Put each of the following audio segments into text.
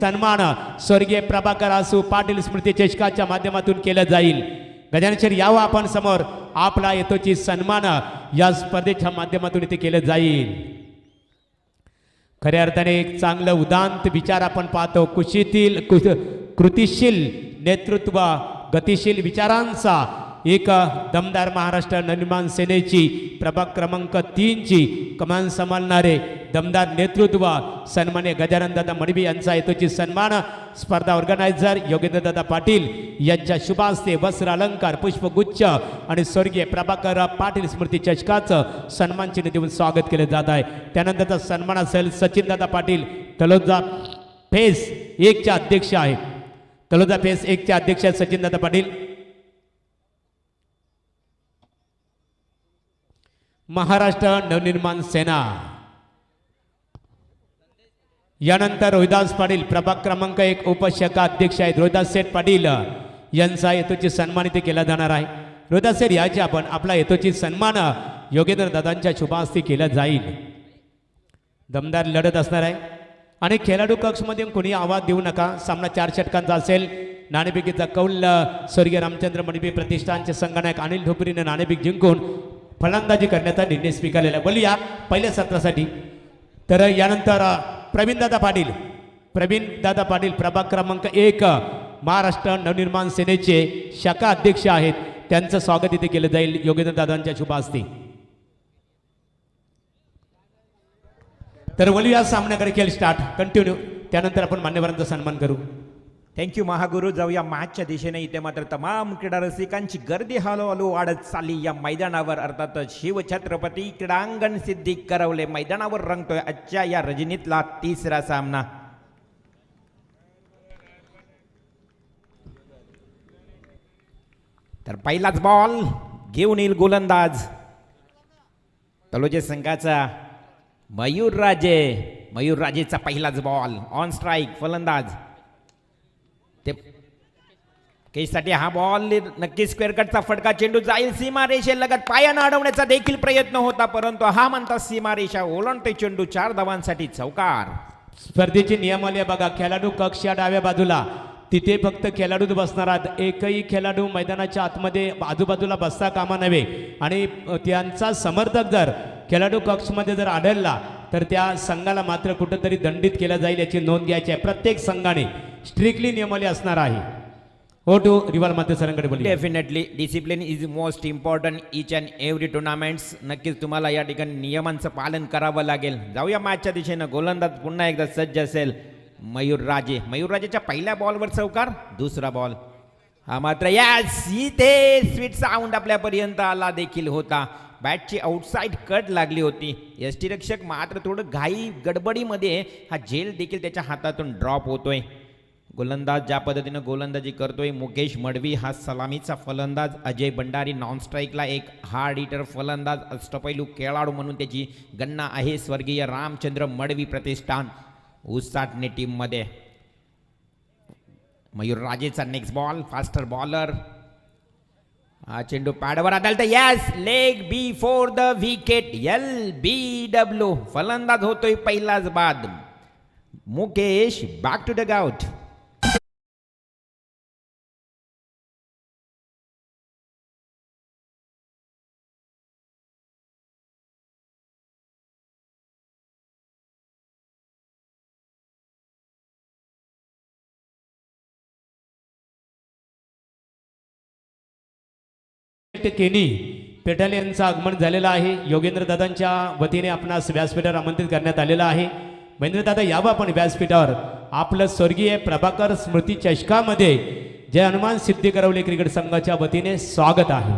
सन्मान स्वर्गीय प्रभाकर आसू पाटील स्मृती चषकाच्या माध्यमातून केलं जाईल। गजानन यावं आपण समोर, आपला येतोची सन्मान या स्पर्धेच्या माध्यमातून इथे केलं जाईल। खऱ्या अर्थाने एक चांगलं उदांत विचार आपण पाहतो, कृतिशील नेतृत्व, गतिशील विचारांचा एक दमदार महाराष्ट्र नवनिर्माण सेनेची प्रभाग क्रमांक 3 ची कमान सांभाळणारे दमदार नेतृत्व सन्मान्य गजानन दादा मडवी यांचा येतोची सन्मान स्पर्धा ऑर्गनायझर योगेंद्र दादा पाटील यांच्या शुभ हस्ते वस्त्र अलंकार पुष्पगुच्छ आणि स्वर्गीय प्रभाकर पाटील स्मृती चषकाचं सन्मान चिन्ह देऊन स्वागत केले जात आहे। त्यानंतरचा सन्मान असेल सचिन दादा पाटील तलोजा फेस 1 चे अध्यक्ष आहेत। तलोजा फेस 1 चे अध्यक्ष आहेत सचिन दादा पाटील। महाराष्ट्र नवनिर्माण सेना यानंतर रोहिदास पाटील प्रभाग क्रमांक 1 उपशाखा अध्यक्ष आहेत रोहिदास सेठ पाटील यांचा येतोची सन्मानित केला जाणार आहे। रोहिदास सेठ याचे आपण आपला येतोची सन्मान योगेंद्र दादांच्या शुभ हस्ते केला जाईल। दमदार लढत असणार आहे आणि खेळाडू कक्षमध्ये कोणी आवाज देऊ नका। सामना 4 षटकांचा असेल। नाणेफेकीचा कौल स्वर्गीय रामचंद्र मडवी प्रतिष्ठानचे संघनायक अनिल ढोपरीने नाणेफेक जिंकून फलंदाजी करण्याचा निर्णय स्वीकारलेला। बोलूया पहिल्या सत्रासाठी। तर यानंतर प्रवीण दादा पाटील प्रभाग क्रमांक 1 महाराष्ट्र नवनिर्माण सेनेचे शाखा अध्यक्ष आहेत। त्यांचं स्वागत इथे केलं जाईल योगेंद्र दादांच्या शुभ हस्ते। तर बोलूया सामन्याकडे, खेळ स्टार्ट कंटिन्यू, त्यानंतर आपण मान्यवरांचा सन्मान करू। थँक्यू महागुरु। जाऊया मॅचच्या दिशेने। इथे मात्र तमाम क्रीडा रसिकांची गर्दी हळूहळू वाढत चालली या मैदानावर। अर्थातच शिवछत्रपती क्रीडांगण सिद्धी करवले मैदानावर रंगतोय आजच्या या रजनीतला तिसरा सामना। तर पहिलाच बॉल घेऊन येईल गोलंदाज तलोजे संघाचा मयूरराजेचा पहिलाच बॉल ऑन स्ट्राइक फलंदाज। ते केससाठी हा बॉल नक्की स्क्वेअर कटचा फटका, चेंडू जाईल सीमारेषे लगत, पायानं अडवण्याचा देखील प्रयत्न होता परंतु हा म्हणता सीमारेषा ओलांडते चेंडू। 4 धावांसाठी चौकार। स्पर्धेची नियमावली बघा, खेळाडू कक्ष डाव्या बाजूला, तिथे फक्त खेळाडूच बसणार आहेत। एकही खेळाडू मैदानाच्या आतमध्ये आजूबाजूला बसता कामा नये आणि त्यांचा समर्थक जर खेळाडू कक्षमध्ये जर आढळला तर त्या संघाला मात्र कुठंतरी दंडित केला जाईल याची नोंद घ्यायची आहे। प्रत्येक संघाने स्ट्रिक्टली नियमावली असणार आहे। हो टू रिवाल मध्ये सरांकडे बोलले। Definitely discipline is most important each and every tournaments. नक्कीच तुम्हाला या ठिकाणी नियमांचं पालन करावं लागेल। जाऊया मॅचच्या दिशेनं। गोलंदाज पुन्हा एकदा सज्ज असेल मयूरराजेच्या पहिल्या बॉलवर चौकार। दुसरा बॉल हा मात्र यस इथे स्वीट साऊंड आपल्यापर्यंत आला देखील होता। बॅटची आउटसाइड कट लागली होती। यष्टीरक्षक मात्र थोडं घाई गडबडीमध्ये हा झेल देखील त्याच्या हातातून ड्रॉप होतोय। गोलंदाज ज्या पद्धतीनं गोलंदाजी करतोय मुकेश मडवी हा सलामीचा फलंदाज, अजय भंडारी नॉन स्ट्राईकला एक हार्ड हिटर फलंदाज, अष्टपैलू खेळाडू म्हणून त्याची गणना आहे स्वर्गीय रामचंद्र मडवी प्रतिष्ठान उसाटणे टीममध्ये। मयूरराजेचा नेक्स्ट बॉल फास्टर बॉलर, हा चेंडू पॅडवर आदळतो yes leg before the wicket LBW। फलंदाज होतोय पहिलाच बाद Mukesh back to the out. केनी पेटाले यांचं आगमन झालेलं आहे। योगेंद्र दादांच्या वतीने आपणास व्यासपीठावर आमंत्रित करण्यात आलेलं आहे। महेंद्र दादा यावं आपण व्यासपीठावर। आपलं स्वर्गीय प्रभाकर स्मृती चषकामध्ये जय हनुमान सिद्धी करवले क्रिकेट संघाच्या वतीने स्वागत आहे।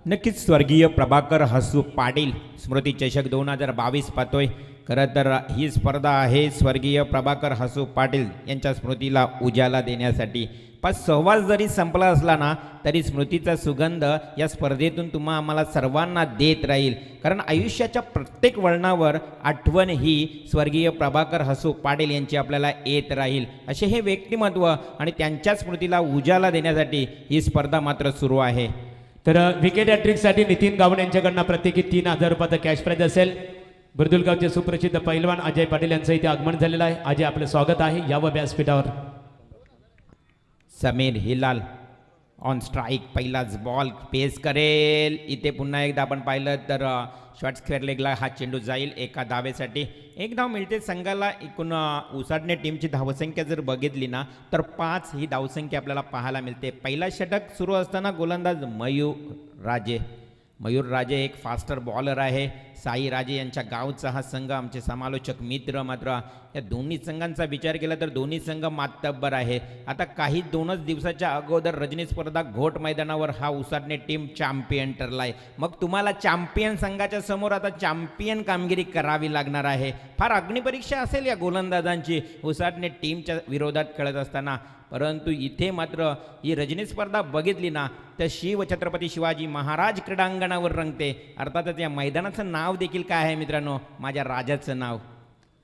नक्कीच स्वर्गीय प्रभाकर हसू पाटील स्मृती चषक 2022 पाहतोय। खरं तर ही स्पर्धा आहे स्वर्गीय प्रभाकर हसू पाटील यांच्या स्मृतीला उजाला देण्यासाठी। पण सहवास जरी संपला असला ना तरी स्मृतीचा सुगंध या स्पर्धेतून तुम्हा आम्हाला सर्वांना देत राहील। कारण आयुष्याच्या प्रत्येक वळणावर आठवण ही स्वर्गीय प्रभाकर हसू पाटील यांची आपल्याला येत राहील। असे हे व्यक्तिमत्व आणि त्यांच्या स्मृतीला उजाला देण्यासाठी ही स्पर्धा मात्र सुरू आहे। तर विकेट हॅट्रिकसाठी नितीन गावण यांच्याकडनं प्रत्येकी 3000 रुपयाचा कॅश प्राइज असेल। बुर्दुलगावचे सुप्रसिद्ध पैलवान अजय पाटील यांचं इथे आगमन झालेलं आहे. अजय आपलं स्वागत आहे यावं व्यासपीठावर. समीर हिलाल ऑन स्ट्राईक, पहिलाच बॉल पेस करेल. इथे पुन्हा एकदा आपण पाहिलं तर शॉर्ट स्क्वेअर लेगला हा चेंडू जाईल एका धावेसाठी. एक धाव मिळते संघाला. एकूण उसाडणे टीमची धावसंख्या जर बघितली ना तर 5 ही धावसंख्या आपल्याला पाहायला मिळते. पहिला षटक सुरू असताना गोलंदाज मयूर राजे एक फास्टर बॉलर आहे. साई राजे यांच्या गावचा हा संघ. आमचे समालोचक मित्र मात्र या दोन्ही संघांचा विचार केला तर दोन्ही संघ मातब्बर आहे. आता काही 2च दिवसाच्या अगोदर रजनी स्पर्धा घोट मैदानावर हा उसाडणे टीम चॅम्पियन ठरलाय. मग तुम्हाला चॅम्पियन संघाच्या समोर आता चॅम्पियन कामगिरी करावी लागणार आहे. फार अग्निपरीक्षा असेल या गोलंदाजांची उसाडणे टीमच्या विरोधात खेळत असताना. परंतु इथे मात्र ही रजनी स्पर्धा बघितली ना तर छत्रपती शिवाजी महाराज क्रीडांगणावर रंगते. अर्थातच या मैदानाचं नाव देखील काय आहे मित्रांनो, माझ्या राजाचं नाव.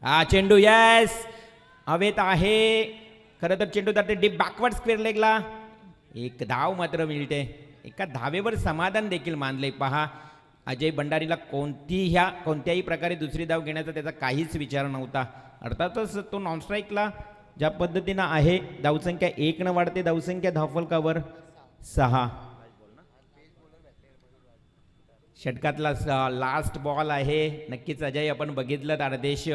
हा चेंडू यस हवेत आहे. खरं तर चेंडू तर डीप बॅकवर्ड स्क्वेअर लेगला. एक धाव मात्र मिळते. एका धावेवर समाधान देखील मानले. पहा अजय भंडारीला कोणत्याही प्रकारे दुसरी धाव घेण्याचा त्याचा काहीच विचार नव्हता. अर्थातच तो नॉनस्ट्राईकला ज्या पद्धतीनं आहे धावसंख्या 1 न वाढते. धावसंख्या धावफलकावर 6. षटकातला लास्ट बॉल आहे. नक्कीच अजय आपण बघितलं तर आदेश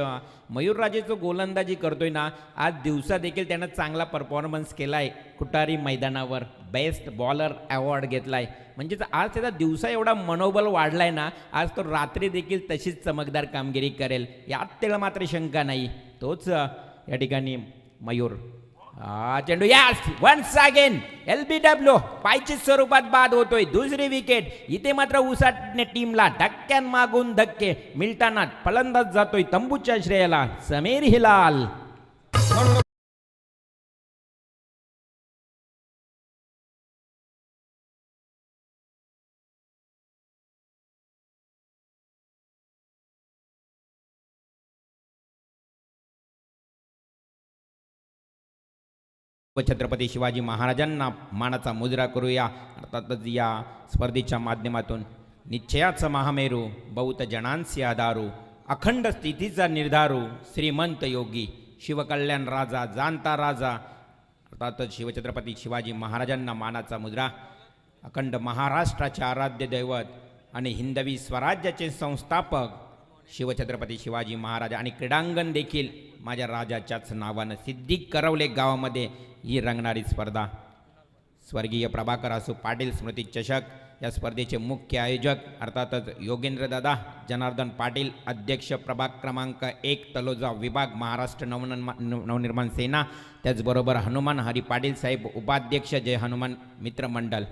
मयूरराजे जो गोलंदाजी करतोय ना आज दिवसा देखील त्यानं चांगला परफॉर्मन्स केलाय. कुटारी मैदानावर बेस्ट बॉलर अवॉर्ड घेतलाय. म्हणजेच आज त्याचा दिवसा एवढा मनोबल वाढलाय ना आज तो रात्री देखील तशीच चमकदार कामगिरी करेल यात त्याला मात्र शंका नाही. तोच या ठिकाणी मयूर. चेंडू यास वन्स अगेन LBW पायच्या स्वरूपात बाद होतोय. दुसरी विकेट. इथे मात्र उसाटणे टीमला धक्क्यान मागून धक्के मिळताना फलंदाज जातोय तंबूच्या श्रेयाला समीर हिलाल. व छत्रपती शिवाजी महाराजांना मानाचा मुजरा करूया. अर्थातच या स्पर्धेच्या माध्यमातून निश्चयाचा महामेरू बहुत जनांसी आधारू अखंड स्थितीचा निर्धारू श्रीमंत योगी शिवकल्याण राजा जाणता राजा. अर्थातच शिवछत्रपती शिवाजी महाराजांना मानाचा मुजरा. अखंड महाराष्ट्राचे आराध्य दैवत आणि हिंदवी स्वराज्याचे संस्थापक शिवछत्रपती शिवाजी महाराज आणि क्रीडांगण देखील माझ्या राजाच्याच नावानं सिद्धी करवले गावामध्ये ही रंगणारी स्पर्धा. स्वर्गीय प्रभाकर आसू पाटील स्मृती चषक या स्पर्धेचे मुख्य आयोजक अर्थातच योगेंद्र दादा जनार्दन पाटील अध्यक्ष प्रभाग क्रमांक 1 तलोजा विभाग महाराष्ट्र नवनिर्माण सेना. त्याचबरोबर हनुमान हरी पाटील साहेब उपाध्यक्ष जय हनुमान मित्र मंडळ.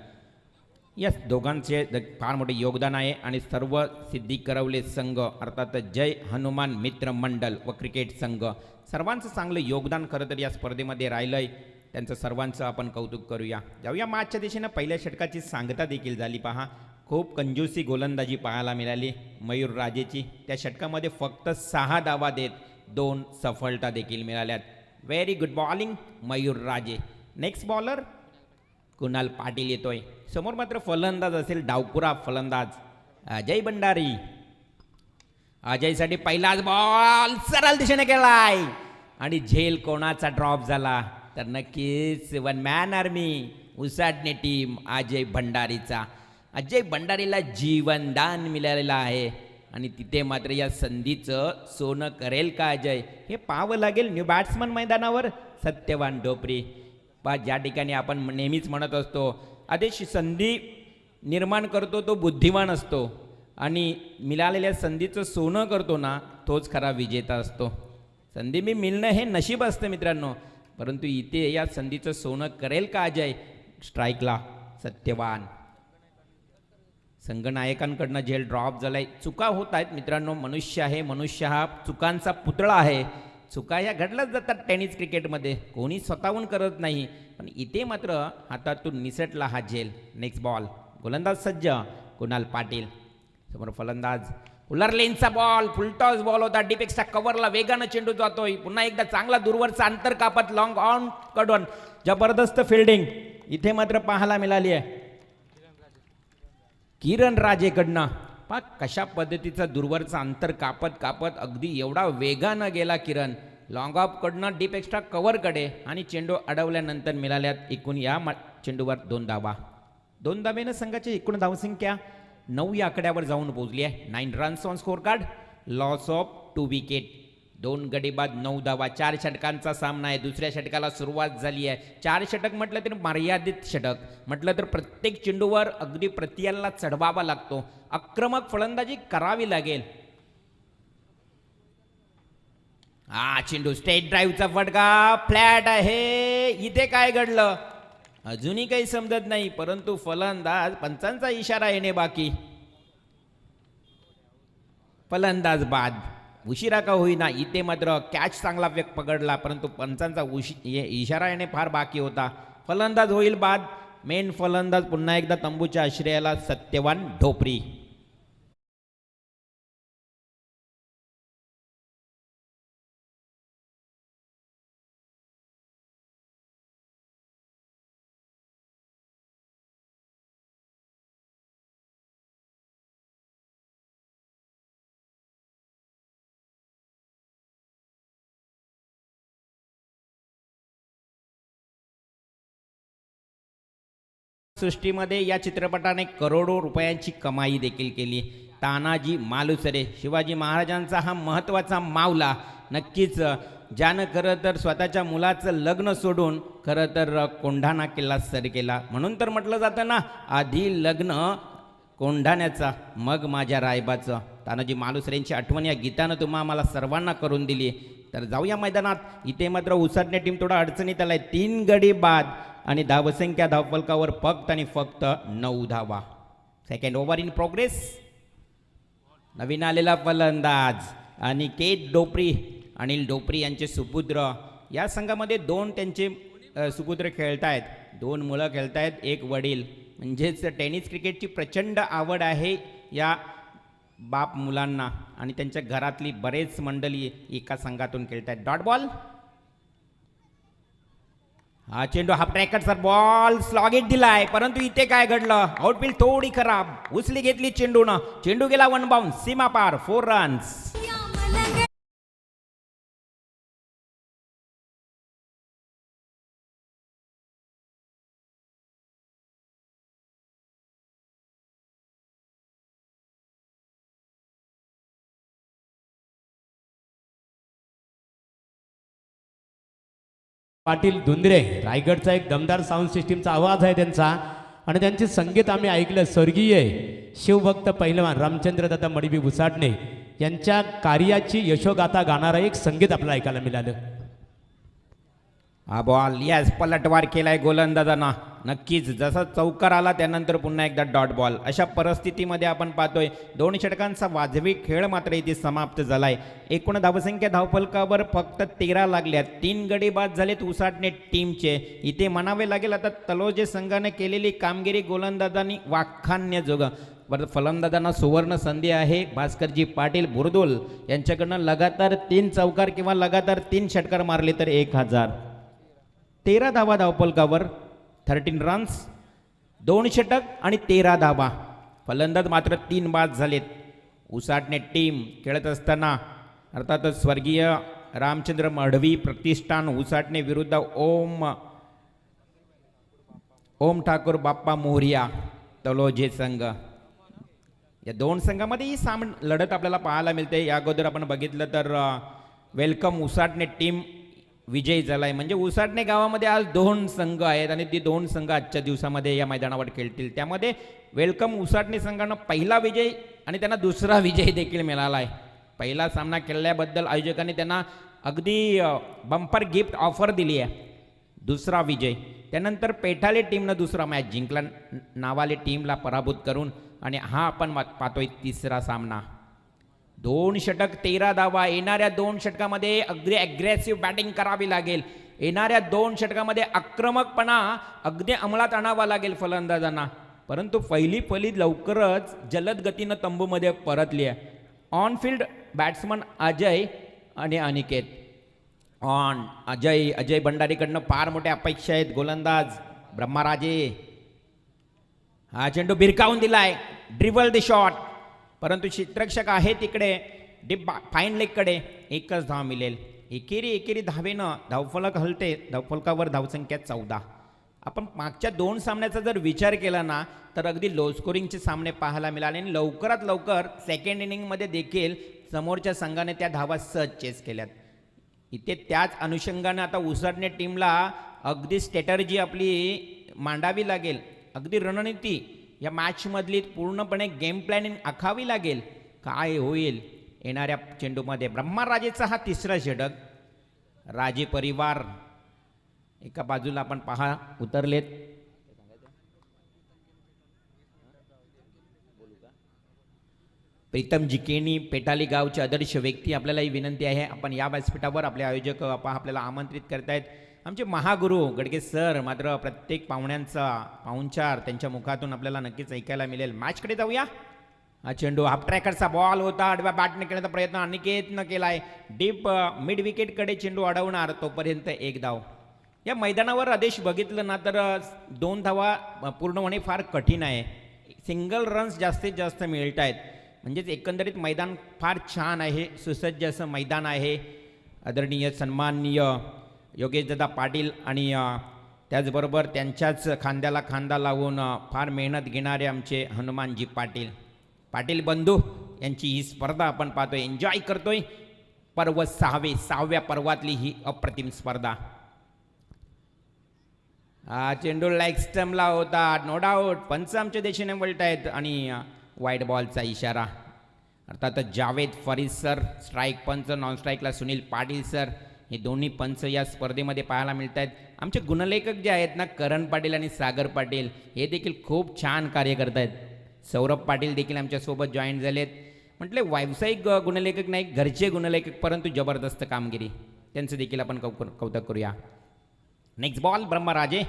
या दोघांचे फार मोठे योगदान आहे. आणि सर्व सिद्धी करवले संघ अर्थात जय हनुमान मित्र मंडळ व क्रिकेट संघ सर्वांचं चांगलं योगदान खरं तर या स्पर्धेमध्ये राहिलं आहे. त्यांचं सर्वांचं आपण कौतुक करूया. जाऊया मॅचच्या दिशेनं. पहिल्या षटकाची सांगता देखील झाली. पहा खूप कंजूसी गोलंदाजी पाहायला मिळाली मयूर राजेची. त्या षटकामध्ये फक्त 6 धावा देत 2 सफलता देखील मिळाल्यात. व्हेरी गुड बॉलिंग मयूर राजे. नेक्स्ट बॉलर कुणाल पाटील येतोय. समोर मात्र फलंदाज असेल डावकुरा फलंदाज अजय भंडारी. अजयसाठी पहिलाच बॉल सरळ दिशेने केलाय आणि झेल कोणाचा ड्रॉप झाला तर नक्कीच वन मॅन आर्मी उसाडणे टीम अजय भंडारीचा. अजय भंडारीला जीवनदान मिळालेलं आहे आणि तिथे मात्र या संधीचं सोनं करेल का अजय हे पाहावं लागेल. न्यू बॅट्समन मैदानावर सत्यवान डोपरी. ज्या ठिकाणी आपण नेहमीच म्हणत असतो आदेश संधी निर्माण करतो तो बुद्धिमान असतो आणि मिळालेल्या संधीचं सोनं करतो ना तोच खरा विजेता असतो. संधी मिळणं हे नशीब असतं मित्रांनो. परंतु इथे या संधीचं सोनं करेल का अजय. स्ट्राईकला सत्यवान. संघनायकांकडनं झेल ड्रॉप झालाय. चुका होत आहेत मित्रांनो. मनुष्य आहे. मनुष्य हा चुकांचा पुतळा आहे. चुका या घडल्याच जातात टेनिस क्रिकेटमध्ये. कोणी स्वतःहून करत नाही. पण इथे मात्र हातातून निसटला हा झेल. Next ball. गोलंदाज सज्ज कुणाल पाटील. समोर फलंदाज उलर लेनचा बॉल फुलटॉस बॉल होता. डीपेक्सच्या कव्हरला वेगानं चेंडू जातोय. पुन्हा एकदा चांगला दूरवरचा अंतर कापत लॉंग ऑन कडून जबरदस्त फिल्डिंग इथे मात्र पाहायला मिळाली आहे किरण राजेकडनं. पहा कशा पद्धतीचा दूरवरचा अंतर कापत कापत अगदी एवढा वेगानं गेला किरण. लॉंग ऑफकडनं डीप एक्स्ट्रा कव्हरकडे आणि चेंडू अडवल्यानंतर मिळाल्यात एकूण या चेंडूवर 2 धावा. 2 धावेनं संघाची एकूण धावसंख्या 9 या आकड्यावर जाऊन पोहोचली आहे. 9 runs on score card, loss of 2 wicket. 2 गडी बाद 9 धावा. 4 षटकांचा सामना आहे. दुसऱ्या षटकाला सुरुवात झाली आहे. 4 षटक म्हटलं तर मर्यादित षटक म्हटलं तर प्रत्येक चेंडूवर अगदी प्रत्येकाला चढवावा लागतो. आक्रमक फलंदाजी करावी लागेल. चेंडू स्ट्रेट ड्राईव्हचा फटका फ्लॅट आहे. इथे काय घडलं अजूनही काही समजत नाही, परंतु फलंदाज पंचांचा इशारा येणे बाकी. फलंदाज बाद. उशिरा का होईना इथे मात्र कॅच चांगला पकडला, परंतु पंचांचा इशारा येणे फार बाकी होता. फलंदाज होईल बाद. मेन फलंदाज पुन्हा एकदा तंबूच्या आश्रयाला सत्यवान ढोपरी. सृष्टीमध्ये या चित्रपटाने करोडो रुपयांची कमाई देखील केली. तानाजी मालुसरे, शिवाजी महाराजांचा हा महत्त्वाचा मावला. नक्कीच ज्यानं खरं तर स्वतःच्या मुलाचं लग्न सोडून खरं तर कोंढाणा किल्ला सर केला. म्हणून तर म्हटलं जातं ना, आधी लग्न कोंढाण्याचा मग माझ्या रायबाचं. तानाजी मालुसरेंची आठवण या गीतानं आम्हाला सर्वांना करून दिली. तर जाऊया मैदानात. इथे मात्र उसाटणे टीम थोडा अडचणीत आलाय. 3 गडी बाद आणि धावसंख्या धावफलकावर फक्त आणि फक्त 9 धावा. Second over in progress. नवीन आलेला फलंदाज अनिकेत डोपरी, अनिल डोपरी यांचे सुपुत्र. या संघामध्ये 2 त्यांचे सुपुत्र खेळतायत. 2 मुलं खेळतायत, 1 वडील. म्हणजेच टेनिस क्रिकेटची प्रचंड आवड आहे या बाप मुलांना आणि त्यांच्या घरातली बरेच मंडळी एका संघातून खेळतायत. Dot ball. हा चेंडू हाफ ट्रॅकरचा बॉल स्लॉगेट दिलाय, परंतु इथे काय घडलं आउटफील्ड थोडी खराब. उचली घेतली चेंडूनं. चेंडू गेला 1 बाउंस. सीमा पार. 4 रन्स. पाटील धुंद्रे, रायगडचा एक दमदार साऊंड सिस्टीमचा आवाज आहे त्यांचा. आणि त्यांचे संगीत आम्ही ऐकलं. स्वर्गीय शिवभक्त पहिलवान रामचंद्र दादा मडवी उसाटणे यांच्या कार्याची यशोगाथा गाणारं एक संगीत आपल्याला ऐकायला मिळालं. हा बॉल यस पलटवार केलाय गोलंदाजांना. नक्कीच जसा चौकार आला त्यानंतर पुन्हा एकदा डॉट बॉल. अशा परिस्थितीमध्ये आपण पाहतोय 2 षटकांचा वाजवी खेळ मात्र इथे समाप्त झालाय. एकूण धावसंख्या धावफलकावर फक्त 13 लागल्यात. 3 गडी बाद झालेत उसाटणे टीमचे. इथे म्हणावे लागेल आता तलोजे संघाने केलेली कामगिरी गोलंदाजांनी वाखाणण्याजोगं. परत फलंदाजांना सुवर्ण संधी आहे. भास्करजी पाटील बुरदुल यांच्याकडनं लगातार 3 चौकार किंवा लगातार 3 षटकार मारले तर 1000. 13 धावा धावफलकावर. 13 रन्स, 2 षटक आणि 13 धावा. फलंदाज मात्र 3 बाद झालेत. उसाटणे टीम खेळत असताना अर्थातच स्वर्गीय रामचंद्र मढवी प्रतिष्ठान उसाटणे विरुद्ध ओम ठाकूर बाप्पा मोहरिया तलोजे संघ. या 2 संघामध्ये ही लढत आपल्याला पाहायला मिळते. या अगोदर आपण बघितलं तर वेलकम उसाटणे टीम विजयी झालाय. म्हणजे उसाटणे गावामध्ये आज 2 संघ आहेत आणि ती 2 संघ आजच्या दिवसामध्ये या मैदानावर खेळतील. त्यामध्ये वेलकम उसाटणे संघानं पहिला विजय आणि त्यांना दुसरा विजय देखील मिळाला आहे. पहिला सामना खेळल्याबद्दल आयोजकांनी त्यांना अगदी बंपर गिफ्ट ऑफर दिली आहे. दुसरा विजय. त्यानंतर पेठाले टीमनं दुसरा मॅच जिंकला नावाले टीमला पराभूत करून. आणि हा आपण पाहतोय तिसरा सामना. 2 षटक 13 धावा. येणाऱ्या 2 षटकामध्ये अगदी ॲग्रेसिव्ह बॅटिंग करावी लागेल. येणाऱ्या 2 षटकामध्ये आक्रमकपणा अगदी अंमलात आणावा लागेल फलंदाजांना. परंतु पहिली फळी लवकरच जलद गतीनं तंबूमध्ये परतली आहे. ऑन फील्ड बॅट्समन अजय आणि अनिकेत. अजय भंडारीकडनं फार मोठ्या अपेक्षा आहेत. गोलंदाज ब्रह्माराजे. हा चेंडू भिरकावून दिलाय. Dribble the shot. परंतु क्षेत्ररक्षक आहे तिकडे डीप फाईन लेगकडे एकच धाव मिळेल. एकेरी धावेनं धावफलक हलते. धावफलकावर धावसंख्या 14. आपण मागच्या 2 सामन्याचा जर विचार केला ना तर अगदी लो स्कोरिंगचे सामने पाहायला मिळाले आणि लवकरात लवकर सेकंड इनिंगमध्ये देखील समोरच्या संघाने त्या धावा सहज चेस केल्यात. इथे त्याच अनुषंगाने आता उसळणे टीमला अगदी स्ट्रॅटर्जी आपली मांडावी लागेल. अगदी रणनीती या मॅचमधली पूर्णपणे गेम प्लॅनिंग आखावी लागेल. काय होईल येणाऱ्या चेंडूमध्ये. ब्रह्माराजेचा हा तिसरा षटक. राजे परिवार एका बाजूला आपण पहा उतरलेत. प्रीतम जिकेनी पेटाली गावचे आदर्श व्यक्ती. आपल्याला ही विनंती आहे आपण या व्यासपीठावर आपले आयोजक आपल्याला आमंत्रित करतायत. आमचे महागुरु गडगे सर. मात्र प्रत्येक पाहुण्यांचा पाहुणचार त्यांच्या मुखातून आपल्याला नक्कीच ऐकायला मिळेल. मॅचकडे जाऊया. हा चेंडू हाफ ट्रॅकरचा बॉल होता. आडव्या बॅटने खेळण्याचा प्रयत्न अनिकेतनं केलाय. डीप मिड विकेटकडे चेंडू अडवणार तोपर्यंत एक धाव. या मैदानावर आदेश बघितलं ना तर 2 धावा पूर्ण होणे फार कठीण आहे. सिंगल रन्स जास्तीत जास्त मिळत आहेत. म्हणजेच एकंदरीत मैदान फार छान आहे. सुसज्ज असं मैदान आहे. आदरणीय सन्माननीय योगेशदादा पाटील आणि त्याचबरोबर त्यांच्याच खांद्याला खांदा लावून फार मेहनत घेणारे आमचे हनुमानजी पाटील बंधू यांची ही स्पर्धा आपण पाहतोय. एन्जॉय करतोय. पर्व 6व्या पर्वातली ही अप्रतिम स्पर्धा. हा चेंडू लाईक स्टम्पला होता. No doubt. पंच आमच्या दिशेने वळत आहेत आणि वाईट बॉलचा इशारा. अर्थातच जावेद फरीद सर स्ट्राईक पंच. नॉन स्ट्राईकला सुनील पाटील सर. हे दोन्ही पंच या स्पर्धेमध्ये पाहायला मिळत आहेत. आमचे गुणलेखक जे आहेत ना करण पाटील आणि सागर पाटील हे देखील खूप छान कार्य करत आहेत. सौरभ पाटील देखील आमच्यासोबत जॉईन झालेत. म्हटले व्यावसायिक गुणलेखक नाही घरचे गुणलेखक परंतु जबरदस्त कामगिरी. त्यांचं देखील आपण कौतुक करूया. Next ball Brahmaraje.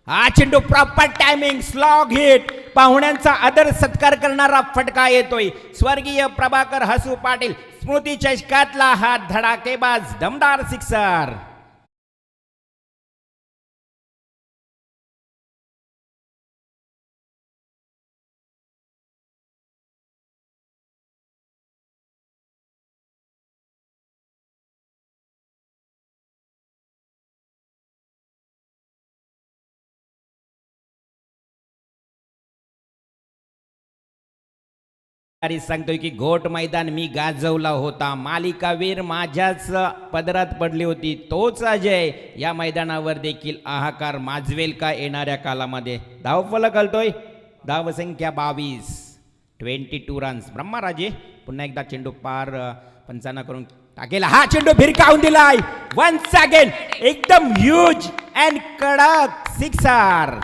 हा चेंडू प्रॉपर टायमिंग स्लॉग हिट. पाहुण्यांचा आदर सत्कार करणारा फटका येतोय. स्वर्गीय प्रभाकर हसू पाटील स्मृती चषकातला हा धडाकेबाज दमदार सिक्सर. सांगतोय की घोट मैदान मी गाजवला होता. मालिकावीर माझ्याच पदरात पडली होती. तोच अजय या मैदानावर देखील हाहाकार माजवेल का येणाऱ्या कालामध्ये. धावफलक हलतोय. धावसंख्या 22. 22 रन्स. ब्रह्मराजे पुन्हा एकदा चेंडू पार पंचांना करून टाकेल. हा चेंडू भिरकावून दिलाय. वन्स अगेन एकदम ह्यूज अँड कडक सिक्सर.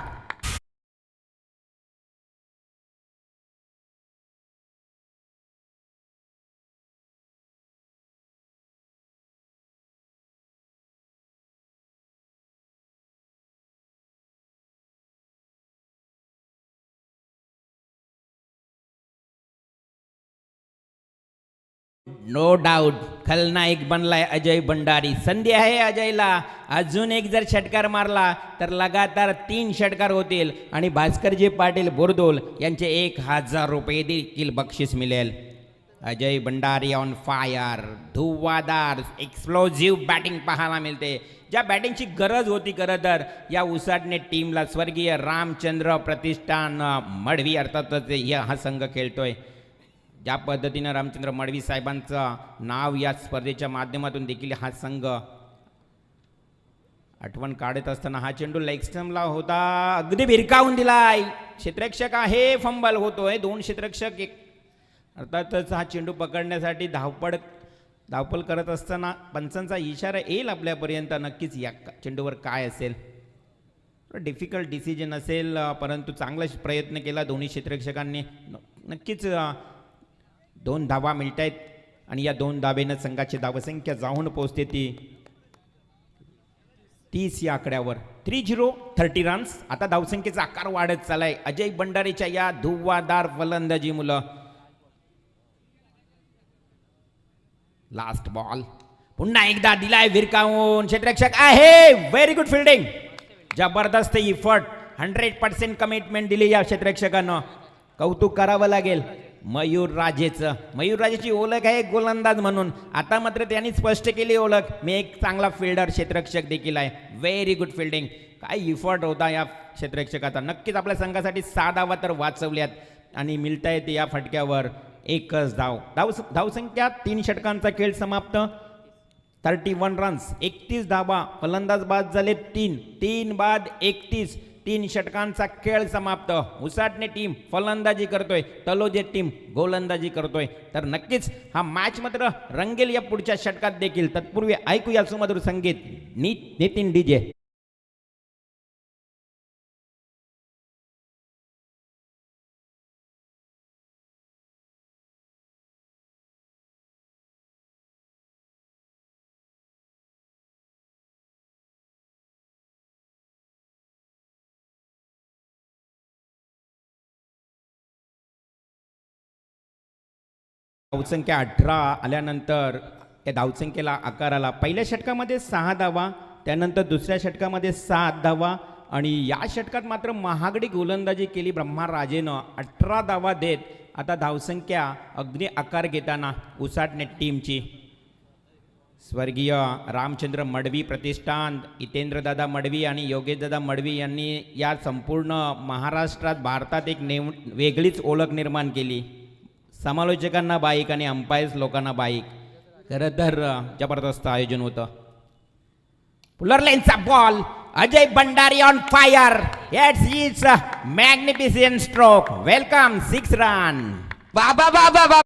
नो डाऊट खलनायक बनलाय अजय भंडारी. संधी आहे अजयला. अजून एक जर षटकार मारला तर लगातार 3 षटकार होतील आणि भास्करजी पाटील बोरदोल यांचे 1000 रुपये देखील बक्षीस मिळेल. Ajay Bhandari on fire. धुव्वादार एक्सप्लोजिव्ह बॅटिंग पाहायला मिळते. ज्या बॅटिंगची गरज होती खरं तर या उसाटणे टीमला स्वर्गीय रामचंद्र प्रतिष्ठान मडवी अर्थातच हा संघ खेळतोय. ज्या पद्धतीनं रामचंद्र मडवी साहेबांचं नाव या स्पर्धेच्या माध्यमातून देखील हा संघ आठवण काढत असताना हा चेंडू लेग स्टंपला होता. अगदी भिरकावून दिलाय. क्षेत्ररक्षक आहे. फंबल होतोय. 2 क्षेत्ररक्षक एक. अर्थातच हा चेंडू पकडण्यासाठी धावपळ करत असताना पंचांचा इशारा येईल आपल्यापर्यंत. नक्कीच या चेंडूवर काय असेल. डिफिकल्ट डिसिजन असेल परंतु चांगला प्रयत्न केला दोन्ही क्षेत्ररक्षकांनी. नक्कीच 2 धावा मिळत आहेत आणि या 2 धावेनं संघाची धावसंख्या जाऊन पोहोचते ती 30 या आकड्यावर. 30 रन्स. आता धावसंख्येचा आकार वाढत चालाय अजय भंडारीच्या या धुव्वादार फलंदाजी मुलं. लास्ट बॉल पुन्हा एकदा दिलाय भिरकावून. क्षेत्ररक्षक आहे. Very good fielding. जबरदस्त इफर्ट. 100% कमिटमेंट दिली या क्षेत्ररक्षकांना. कौतुक करावं लागेल मयूर राजेचं. मयूर राजेची ओळख आहे गोलंदाज म्हणून, आता मात्र त्यांनी स्पष्ट केली ओळख, मी एक चांगला फिल्डर क्षेत्ररक्षक देखील आहे. Very good fielding. काय इफर्ट होता या क्षेत्ररक्षकाचा. नक्कीच आपल्या संघासाठी 6 धावा तर वाचवल्यात आणि मिळता येते या फटक्यावर एकच धावसंख्या 3 षटकांचा खेळ समाप्त. 31 रन्स, 31 धावा. फलंदाज बाद झाले 3 बाद 31. 3 षटकांचा खेळ समाप्त. उसाटणे टीम फलंदाजी करतोय, तलोजे टीम गोलंदाजी करतोय. तर नक्कीच हा मॅच मात्र रंगेल या पुढच्या षटकात देखील. तत्पूर्वी ऐकूया सुमधुर संगीत नितीन डीजे. धावसंख्या 18 आल्यानंतर त्या धावसंख्येला आकार आला. पहिल्या षटकामध्ये 6 धावा, त्यानंतर दुसऱ्या षटकामध्ये 7 धावा आणि या षटकात मात्र महागडी गोलंदाजी केली ब्रह्मा राजेनं 18 धावा देत. आता धावसंख्या अगदी आकार घेताना उसाटणे टीमची. स्वर्गीय रामचंद्र मडवी प्रतिष्ठान, हितेंद्रदादा मडवी आणि योगेशदादा मडवी यांनी या संपूर्ण महाराष्ट्रात भारतात एक वेगळीच ओळख निर्माण केली. समालोचकांना बाईक आणि अंपायर्स लोकांना बाईक. खरं तर जबरदस्त आयोजन होतं. पुलर लेनचा ball, Ajay Bhandari on fire. It's magnificent stroke. Welcome 6 run. बाबा बाबा बाबा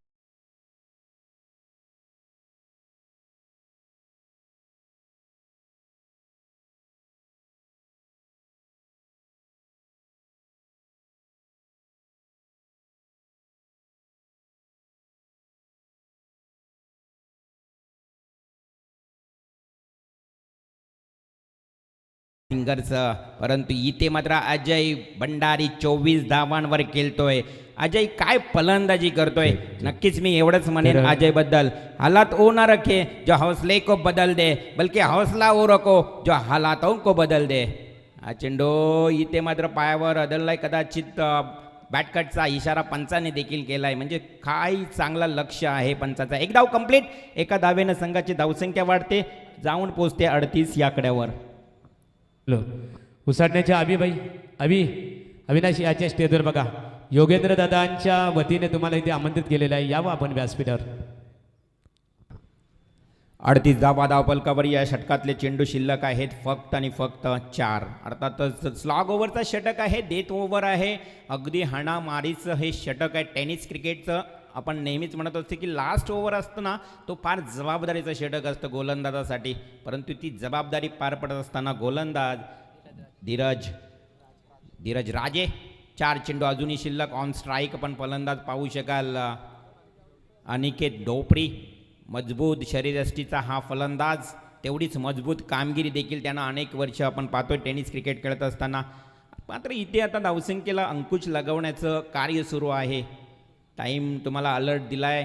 सिंगरचं, परंतु इथे मात्र अजय भंडारी 24 धावांवर खेळतोय. अजय काय फलंदाजी करतोय. नक्कीच मी एवढंच म्हणेन अजय बद्दल, हालात ओ ना रखे जो हौसले को बदल दे, बल्कि हौसला ओ रखो जो हालातों को बदल दे. हा चेंडू इथे मात्र पायावर अदललाय, कदाचित बॅटकटचा इशारा पंचाने देखील केलाय. म्हणजे काय चांगला लक्ष आहे पंचाचा. एक धाव कंप्लीट. एका धावेनं संघाची धावसंख्या वाढते, जाऊन पोहोचते 38 या आकड्यावर. उसाटण्याच्या अविनाश याच्या स्टेजवर बघा. योगेंद्र दादांच्या वतीने तुम्हाला इथे आमंत्रित केलेलं आहे, यावं आपण व्यासपीठावर. 38 धावा धावफलकावर या षटकातले चेंडू शिल्लक आहेत फक्त आणि फक्त 4. अर्थातच स्लॉग ओव्हरचा षटक आहे, डेथ ओव्हर आहे, अगदी हाणामारीचं हे षटक आहे. टेनिस क्रिकेटचं आपण नेहमीच म्हणत असतो की लास्ट ओव्हर असतं ना, तो फार जबाबदारीचं षटक असतं गोलंदाजासाठी. परंतु ती जबाबदारी पार पडत असताना गोलंदाज धीरज राजे. 4 चेंडू अजूनही शिल्लक ऑन स्ट्राईक. पण फलंदाज पाहू शकाल अनिकेत ढोपरी, मजबूत शरीरयष्टीचा हा फलंदाज, तेवढीच मजबूत कामगिरी देखील त्यानं अनेक वर्ष आपण पाहतोय टेनिस क्रिकेट खेळत असताना. मात्र इथे आता धावसंख्येला अंकुश लगवण्याचं कार्य सुरू आहे. टाईम तुम्हाला अलर्ट दिलाय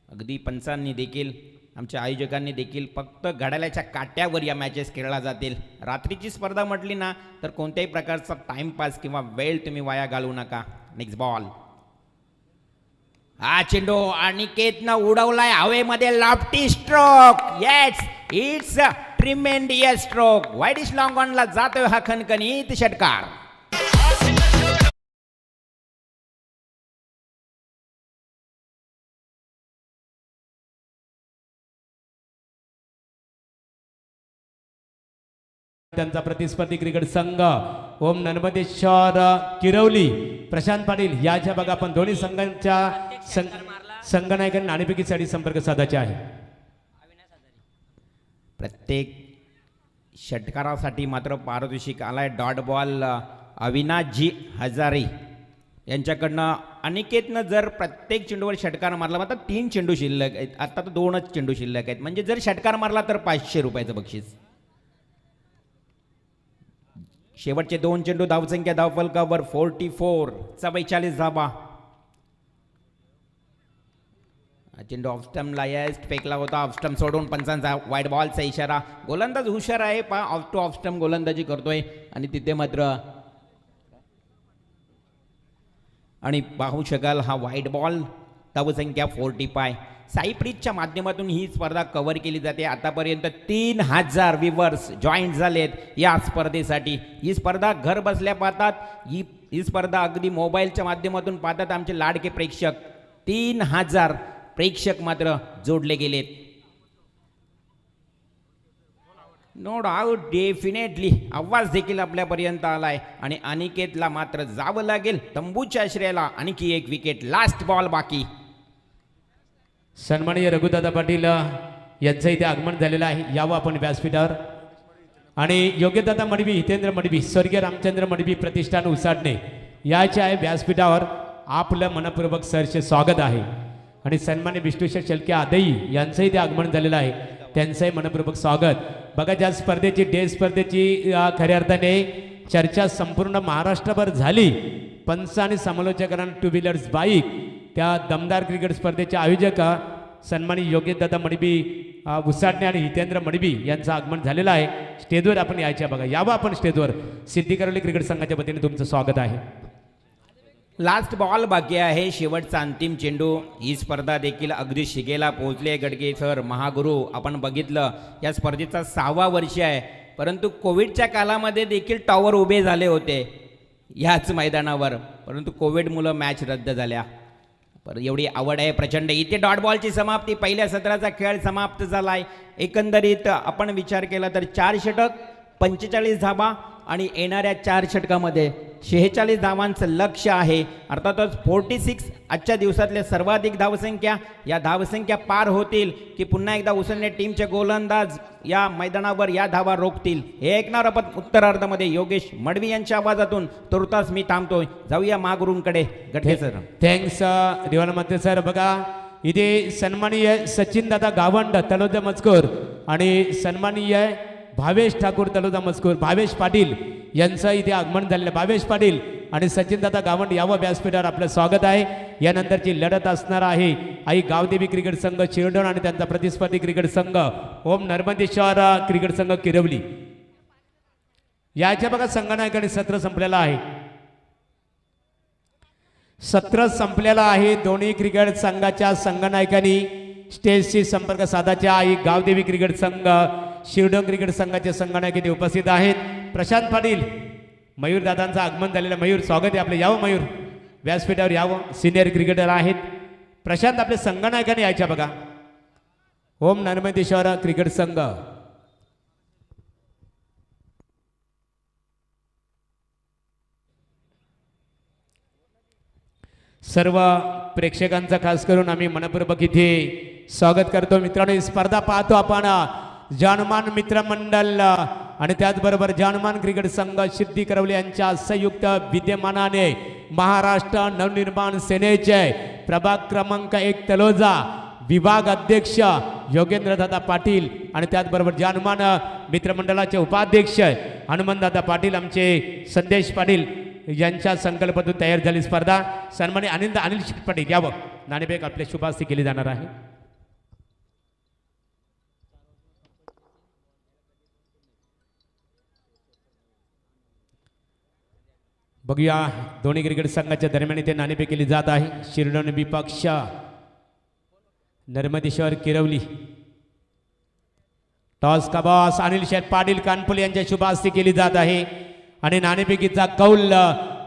अगदी पंचांनी देखील, आमच्या आयोजकांनी देखील. फक्त घड्याळाच्या काट्यावर या मॅचेस खेळल्या जातील. रात्रीची स्पर्धा म्हटली ना तर कोणत्याही प्रकारचा टाइमपास किंवा वेळ तुम्ही वाया घालवू नका. Next ball. हा चेंडू अनिकेतनं उडवलाय हवेमध्ये, lofty stroke. Yes, it's a tremendous stroke. Widish long ऑनला जातोय हा खणखणीत षटकार. त्यांचा प्रतिस्पर्धी क्रिकेट संघ ओम नर्मदेश्वर किरवली, प्रशांत पाटील याच्या बघा. आपण दोन्ही संघांच्या संघनायकांनी नाणेफेकीसाठी संपर्क साधायचे आहे. प्रत्येक षटकारासाठी मात्र पारितोषिक आलाय. Dot ball Avinashji Hazare यांच्याकडनं. अनिकेतनं जर प्रत्येक चेंडूवर षटकार मारला, मात्र 3 चेंडू शिल्लक आहेत. आता तर 2च चेंडू शिल्लक आहेत. म्हणजे जर षटकार मारला तर 500 रुपयाचं बक्षीस. शेवटचे 2 चेंडू धावसंख्या धावफलकावर 44. 42 धावा. चेंडू ऑफस्टम्पला फेकला होता. ऑफस्टम्प सोडून पंचांचा वाईड बॉलचा इशारा. गोलंदाज हुशार आहे, ऑफ टू ऑफस्टम्प गोलंदाजी करतोय आणि तिथे मात्र आणि पाहू शकाल हा व्हाईट बॉल धावसंख्या 45. साईप्रीतच्या माध्यमातून ही स्पर्धा कव्हर केली जाते. आतापर्यंत 3000 व्ह्यूवर्स जॉईन झालेत या स्पर्धेसाठी. ही स्पर्धा घर बसल्या पाहतात, ही स्पर्धा अगदी मोबाईलच्या माध्यमातून पाहतात आमचे लाडके प्रेक्षक. 3000 प्रेक्षक मात्र जोडले गेलेत. नो डाऊट, डेफिनेटली आवाज देखील आपल्यापर्यंत आलाय आणि अनिकेतला मात्र जावं लागेल तंबूच्या आश्रयाला. आणखी एक विकेट, लास्ट बॉल बाकी. सन्माननीय रघुदादा पाटील यांचं इथे आगमन झालेलं आहे. यावं आपण व्यासपीठावर. आणि योग्यदादा मडवी, हितेंद्र मडवी, स्वर्गीय रामचंद्र मडवी प्रतिष्ठान उसाडणे याच्या आहे व्यासपीठावर आपलं मनपूर्वक सरचे स्वागत आहे. आणि सन्मान्य विष्णुशेठ शेळके आदई यांचंही ते आगमन झालेलं आहे, त्यांचंही मनपूर्वक स्वागत. बघा, ज्या स्पर्धेची डे स्पर्धेची खऱ्या अर्थाने चर्चा संपूर्ण महाराष्ट्रभर झाली. पंच आणि समालोचकांना टू व्हीलर्स बाईक त्या दमदार क्रिकेट स्पर्धेचे आयोजक सन्माननीय योगेशदादा मडवी उसाटणे आणि हितेंद्र मडवी यांचं आगमन झालेलं आहे. स्टेजवर आपण यायच्या. बघा, यावं आपण स्टेजवर. सिद्धी करवली क्रिकेट संघाच्या वतीने तुमचं स्वागत आहे. लास्ट बॉल बाकी आहे, शेवटचा अंतिम चेंडू. ही स्पर्धा देखील अगदी शिगेला पोहोचले. गडके सर, महागुरु, आपण बघितलं या स्पर्धेचा 6वा वर्ष आहे, परंतु कोविडच्या कालामध्ये देखील टॉवर उभे झाले होते याच मैदानावर, परंतु कोविडमुळे मॅच रद्द झाल्या. पर एवढी आवड आहे प्रचंड. इथे डॉट बॉलची समाप्ती, पहिल्या सत्राचा खेळ समाप्त झाला आहे. एकंदरीत आपण विचार केला तर 4 षटक, 45 धावा आणि येणाऱ्या 4 षटकामध्ये 46 धावांचं लक्ष आहे. अर्थातच 46 आजच्या दिवसातल्या सर्वाधिक धावसंख्या. या धावसंख्या पार होतील की पुन्हा एकदा उसळणे टीमचे गोलंदाज या मैदानावर या धावा रोखतील, हे ऐकणार आपण उत्तरार्धामध्ये योगेश मडवी यांच्या आवाजातून. तुर्तास मी थांबतोय, जाऊया महागुरूंकडे. गडके सर. थँक्स दिवाणमध्ये सर. बघा, इथे सन्माननीय सचिन दादा गावंड तलोजा मजकूर आणि सन्माननीय भावेश ठाकूर तलोजा मजकूर, भावेश पाटील यांचं इथे आगमन झालेलं. भावेश पाटील आणि सचिनदादा गावंड यावं व्यासपीठावर आपलं स्वागत आहे. यानंतरची लढत असणार आहे आई गावदेवी क्रिकेट संघ शिरडोन आणि त्यांचा प्रतिस्पर्धी क्रिकेट संघ ओम नर्मदेश्वर क्रिकेट संघ किरवली. याच्या बघा संघनायकाने सत्र संपलेलं आहे. सत्र संपलेलं आहे. दोन्ही क्रिकेट संघाच्या संघनायकांनी स्टेजशी संपर्क साधायचा. आई गावदेवी क्रिकेट संघ शिरडोन क्रिकेट संघाचे संघनायक इथे उपस्थित आहेत. प्रशांत पाटील, मयूर दादांचं आगमन झालेलं. मयूर, स्वागत आहे आपलं. यावं मयूर, व्यासपीठावर यावं. सिनियर क्रिकेटर आहेत प्रशांत. आपले संघनायकाने यायच्या. बघा, ओम नर्मदेश्वर क्रिकेट संघ. सर्व प्रेक्षकांचा खास करून आम्ही मनपूर्वक इथे स्वागत करतो. मित्रांनो, ही स्पर्धा पाहतो आपण जानुमान मित्रमंडळ आणि त्याचबरोबर जानुमान क्रिकेट संघ सिद्धी करवली यांच्या संयुक्त विद्यमानाने महाराष्ट्र नवनिर्माण सेनेचे प्रभाग क्रमांक 1 तलोजा विभाग अध्यक्ष योगेंद्रदादा पाटील आणि त्याचबरोबर जानुमान मित्रमंडळाचे उपाध्यक्ष हनुमंतदादा पाटील, आमचे संदेश पाटील यांच्या संकल्पातून तयार झाली स्पर्धा. सन्मान्य अनिल पाटील यावं. नाणेफेक आपल्या शुभास्ती केली जाणार आहे. बघूया, दोन्ही क्रिकेट संघाच्या दरम्यान इथे नाणेफेक केली जात आहे. शिरडोन विपक्ष नर्मदेश्वर किरवली. टॉस का बॉस अनिल शेठ पाटील कानपुल यांच्या शुभास्ती केली जात आहे आणि नाणेफेकीचा कौल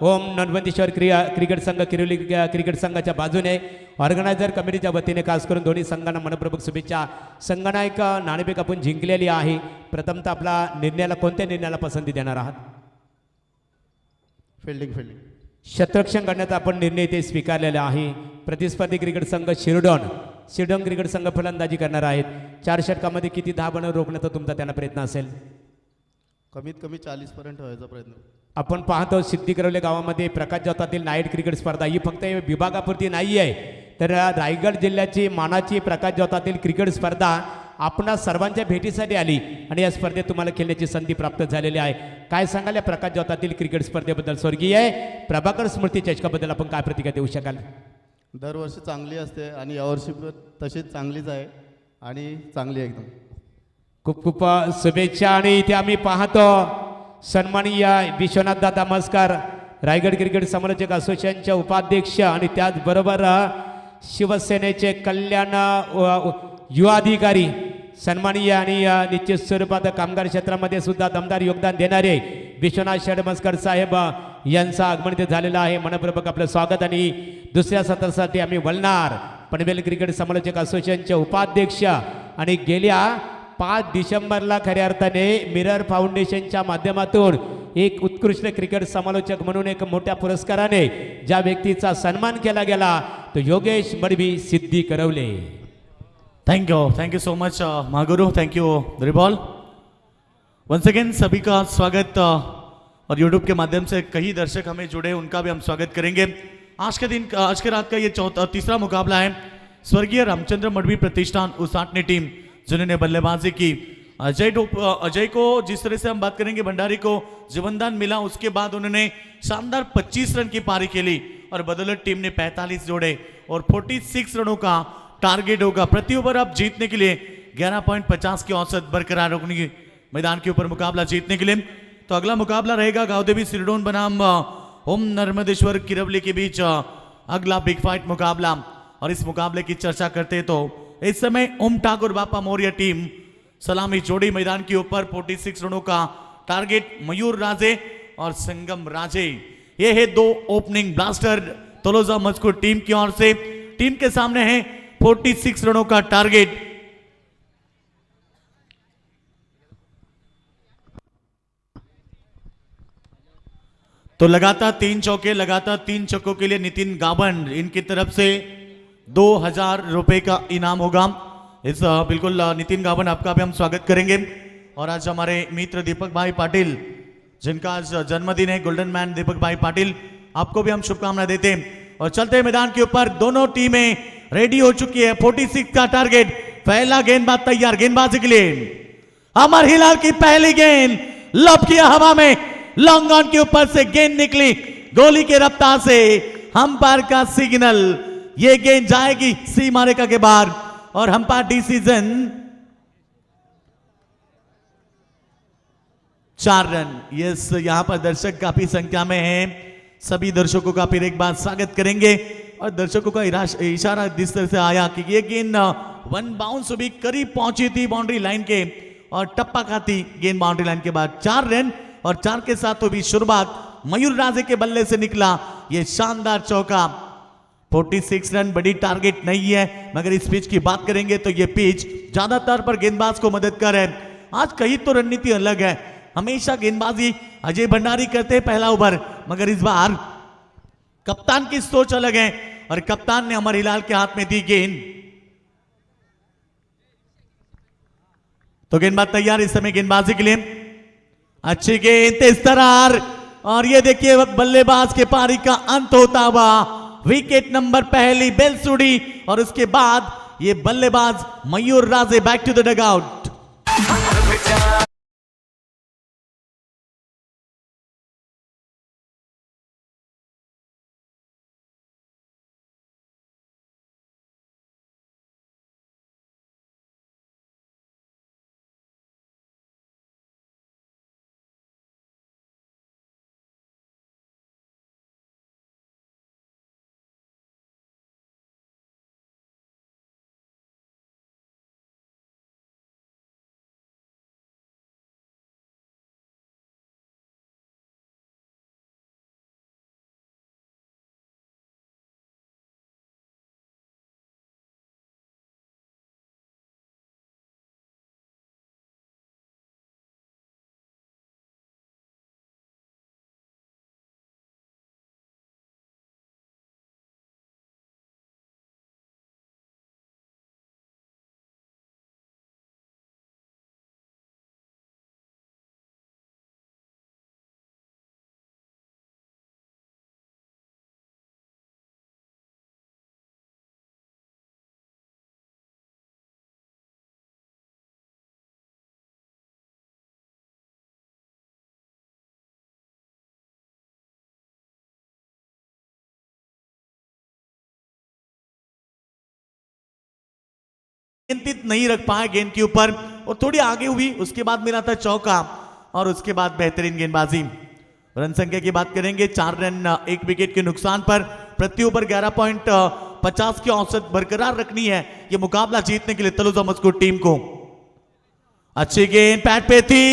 ओम नर्मदेश्वर क्रिकेट संघ किरवली क्रिकेट संघाच्या बाजूने. ऑर्गनायझर कमिटीच्या वतीने खास करून दोन्ही संघांना मनपूर्वक शुभेच्छा. संघनायक नाणेफेक आपण जिंकलेली आहे. प्रथमतः आपला निर्णयाला कोणत्या निर्णयाला पसंती देणार आहात? फिल्डिंग. शतरक्षण करण्याचा आपण निर्णय इथे स्वीकारलेला आहे. प्रतिस्पर्धी क्रिकेट संघ शिरडोन क्रिकेट संघ फलंदाजी करणार आहेत. 4 षटकामध्ये किती धावा रोखण्याचा तुमचा त्यांना प्रयत्न असेल? कमीत कमी 40 पर्यंत व्हायचा प्रयत्न. आपण पाहतो सिद्धी करवले गावामध्ये प्रकाश जोतातील नाईट क्रिकेट स्पर्धा ही फक्त विभागापुरती नाही आहे, तर रायगड जिल्ह्याची मानाची प्रकाश जोतातील क्रिकेट स्पर्धा आपणा सर्वांच्या भेटीसाठी आली आणि या स्पर्धेत तुम्हाला खेळण्याची संधी प्राप्त झालेली आहे. काय सांगाल या प्रकाश जोतातील क्रिकेट स्पर्धेबद्दल? स्वर्गीय प्रभाकर स्मृती चषकाबद्दल आपण काय प्रतिक्रिया देऊ शकाल? दरवर्षी चांगली असते आणि यावर्षी पण तशीच चांगलीच आहे आणि चांगली एकदम. खूप खूप शुभेच्छा. आणि इथे आम्ही पाहतो सन्माननीय विश्वनाथ दादा मस्कर रायगड क्रिकेट समालोचक असोसिएशनचे उपाध्यक्ष आणि त्याचबरोबर शिवसेनेचे कल्याण युवा अधिकारी सन्माननीय आणि निश्चित स्वरूपात कामगार क्षेत्रामध्ये सुद्धा दमदार योगदान देणारे विश्वनाथ षडमस्कर साहेब यांचं आगमन इथे झालेलं आहे. मनपूर्वक आपलं स्वागत. आणि दुसऱ्या सत्रासाठी आम्ही वळणार पनवेल क्रिकेट समालोचक असोसिएशनचे उपाध्यक्ष आणि गेल्या 5 डिसेंबरला खऱ्या अर्थाने मिरर फाउंडेशनच्या माध्यमातून एक उत्कृष्ट क्रिकेट समालोचक म्हणून एक मोठ्या पुरस्काराने ज्या व्यक्तीचा सन्मान केला गेला तो Yogesh Madavi Siddhi Karavle. Thank you so much महागुरु. थैंक यू द्रिबॉल. वंस अगेन सभी का स्वागत. और यूट्यूब के माध्यम से कई दर्शक हमें जुड़े, उनका भी हम स्वागत करेंगे. आज के रात का ये तीसरा मुकाबला है. स्वर्गीय रामचंद्र मडवी प्रतिष्ठान उसाटने टीम जिन्होंने बल्लेबाजी की. अजय को जिस तरह से हम बात करेंगे, भंडारी को जीवनदान मिला, उसके बाद उन्होंने शानदार 25 रन की पारी खेली और बदौलत टीम ने 45 जोड़े और 46 रनों का टारगेट होगा. प्रति ओवर आप जीतने के लिए 11.50 की औसत बरकरार रखने की मैदान के ऊपर मुकाबला जीतने के लिए. तो अगला मुकाबला रहेगा गावदेवी सिरडोन बनाम ओम नर्मदेश्वर किरवली के बीच अगला बिग फाइट मुकाबला. और इस मुकाबले की चर्चा करते तो इस समय ओम ठाकुर बापा मौर्य टीम सलामी जोड़ी मैदान के ऊपर 46 रनों का टारगेट. मयूर राजे और संगम राजे ये है 2 ओपनिंग ब्लास्टर तलोजा मजकूर टीम की ओर से. टीम के सामने है 46 रनों का टारगेट. तो लगातार 3 चौके, लगातार 3 चौकों के लिए नितिन गाबन, इनकी तरफ से 2000 रुपए का इनाम होगा. इस बिल्कुल नितिन गाबन आपका भी हम स्वागत करेंगे. और आज हमारे मित्र दीपक भाई पाटिल जिनका आज जन्मदिन है, गोल्डन मैन दीपक भाई पाटिल, आपको भी हम शुभकामनाएं देते हैं. और चलते हैं मैदान के ऊपर. दोनों टीमें रेडी हो चुकी है. 46 का टारगेट. पहला गेंदबाज तैयार गेंदबाजी के लिए. अमर हिलाल की पहली गेंद लॉब किया हवा में. लॉन्ग ऑन के ऊपर से गेंद निकली गोली के रफ्तार से. अंपायर का सिग्नल. ये गेंद जाएगी सीमा रेखा के बाहर और अंपायर डिसीजन 4 रन. यस, यहां पर दर्शक काफी संख्या में हैं. सभी दर्शकों का फिर एक बार स्वागत करेंगे. और दर्शकों का इशारा जिस तरह से आया कि ये गेंद 1 बाउंस भी करीब पहुंची थी बाउंड्री लाइन के और टप्पा खाती गेंद बाउंड्री लाइन के बाद. 4 रन और 4 के साथ तो भी शुरुआत मयूर राजे के बल्ले से निकला ये शानदार चौका. 46 रन बड़ी टारगेट नहीं है, मगर इस पिच की बात करेंगे तो ये पिच ज्यादातर पर गेंदबाज को मददगार है. आज कहीं तो रणनीति अलग है. हमेशा गेंदबाजी अजय भंडारी करते हैं पहला ओवर, मगर इस बार कप्तान की सोच अलग है और कप्तान ने अमर हिलाल के हाथ में दी गेंद. तो गेंदबाज तैयार इस समय गेंदबाजी के लिए. अच्छी गेंद तेज तरार और ये देखिए बल्लेबाज के पारी का अंत होता हुआ विकेट नंबर पहली बेल सुड़ी और उसके बाद ये बल्लेबाज मयूर राजे बैक टू द डगआउट. नियंत्रित नहीं रख पाए गेंद के ऊपर और थोड़ी आगे हुई, उसके बाद मिला था चौका और उसके बाद बेहतरीन गेंदबाजी. रन संख्या की बात करेंगे 4 रन 1 विकेट के नुकसान पर प्रति ओवर 11.50 की औसत बरकरार रखनी है ये मुकाबला जीतने के लिए तलुजा मस्कोट टीम को। अच्छी गेंद पैड पे थी,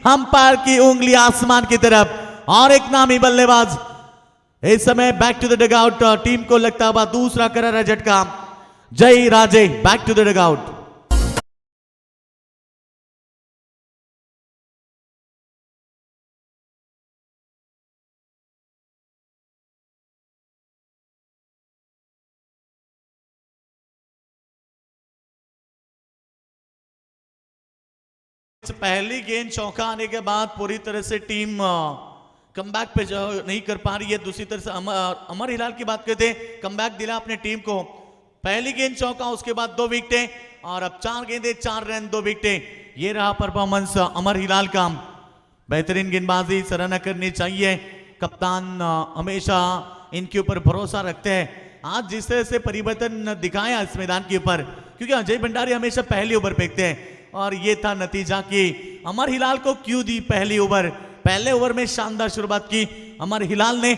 अंपायर की उंगली आसमान की तरफ और एक नामी बल्लेबाज इस समय back to the dugout. Team को लगता हुआ दूसरा करारा झटका। जय राजे बैक टू द डगआउट। पहली गेंद चौका आने के बाद पूरी तरह से टीम कमबैक पे जो नहीं कर पा रही है। दूसरी तरफ से अमर हिलाल की बात करते हैं, कमबैक दिला अपने टीम को। पहली गेंद चौका, उसके बाद 2 विकेटें और अब 4 गेंदें 4 रन 2 विकेटें। ये रहा परफॉर्मेंस अमर हिलाल का। बेहतरीन गेंदबाजी सराहना करनी चाहिए। कप्तान हमेशा इनके ऊपर भरोसा रखते हैं। आज जिस तरह से परिवर्तन दिखाया इस मैदान के ऊपर, क्योंकि अजय भंडारी हमेशा पहली ओवर फेंकते हैं और ये था नतीजा कि अमर हिलाल को क्यों दी पहली ओवर। पहले ओवर में शानदार शुरुआत की अमर हिलाल ने,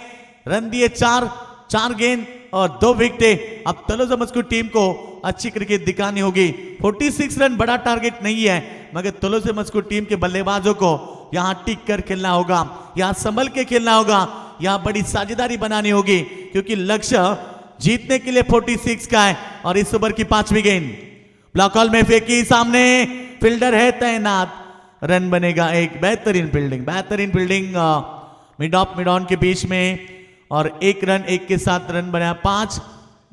रन दिए 4 गेंद और 2 विकेटें। अब तलुजा मस्कोट टीम को अच्छी क्रिकेट दिखानी होगी। 46 रन बड़ा टारगेट नहीं है, मगर तलुजा मस्कोट टीम के बल्लेबाजों को यहां टिक कर खेलना होगा, यहां संभल के खेलना होगा, यहां बड़ी साझेदारी बनानी होगी, क्योंकि लक्ष्य जीतने के लिए 46 का है। और इस ओवर की 5वीं गेंद ब्लॉक हॉल में फेंकी, सामने फील्डर है तैनात, रन बनेगा एक। बेहतरीन fielding mid of mid on K beach में और 1 रन 1 के साथ रन बना 5।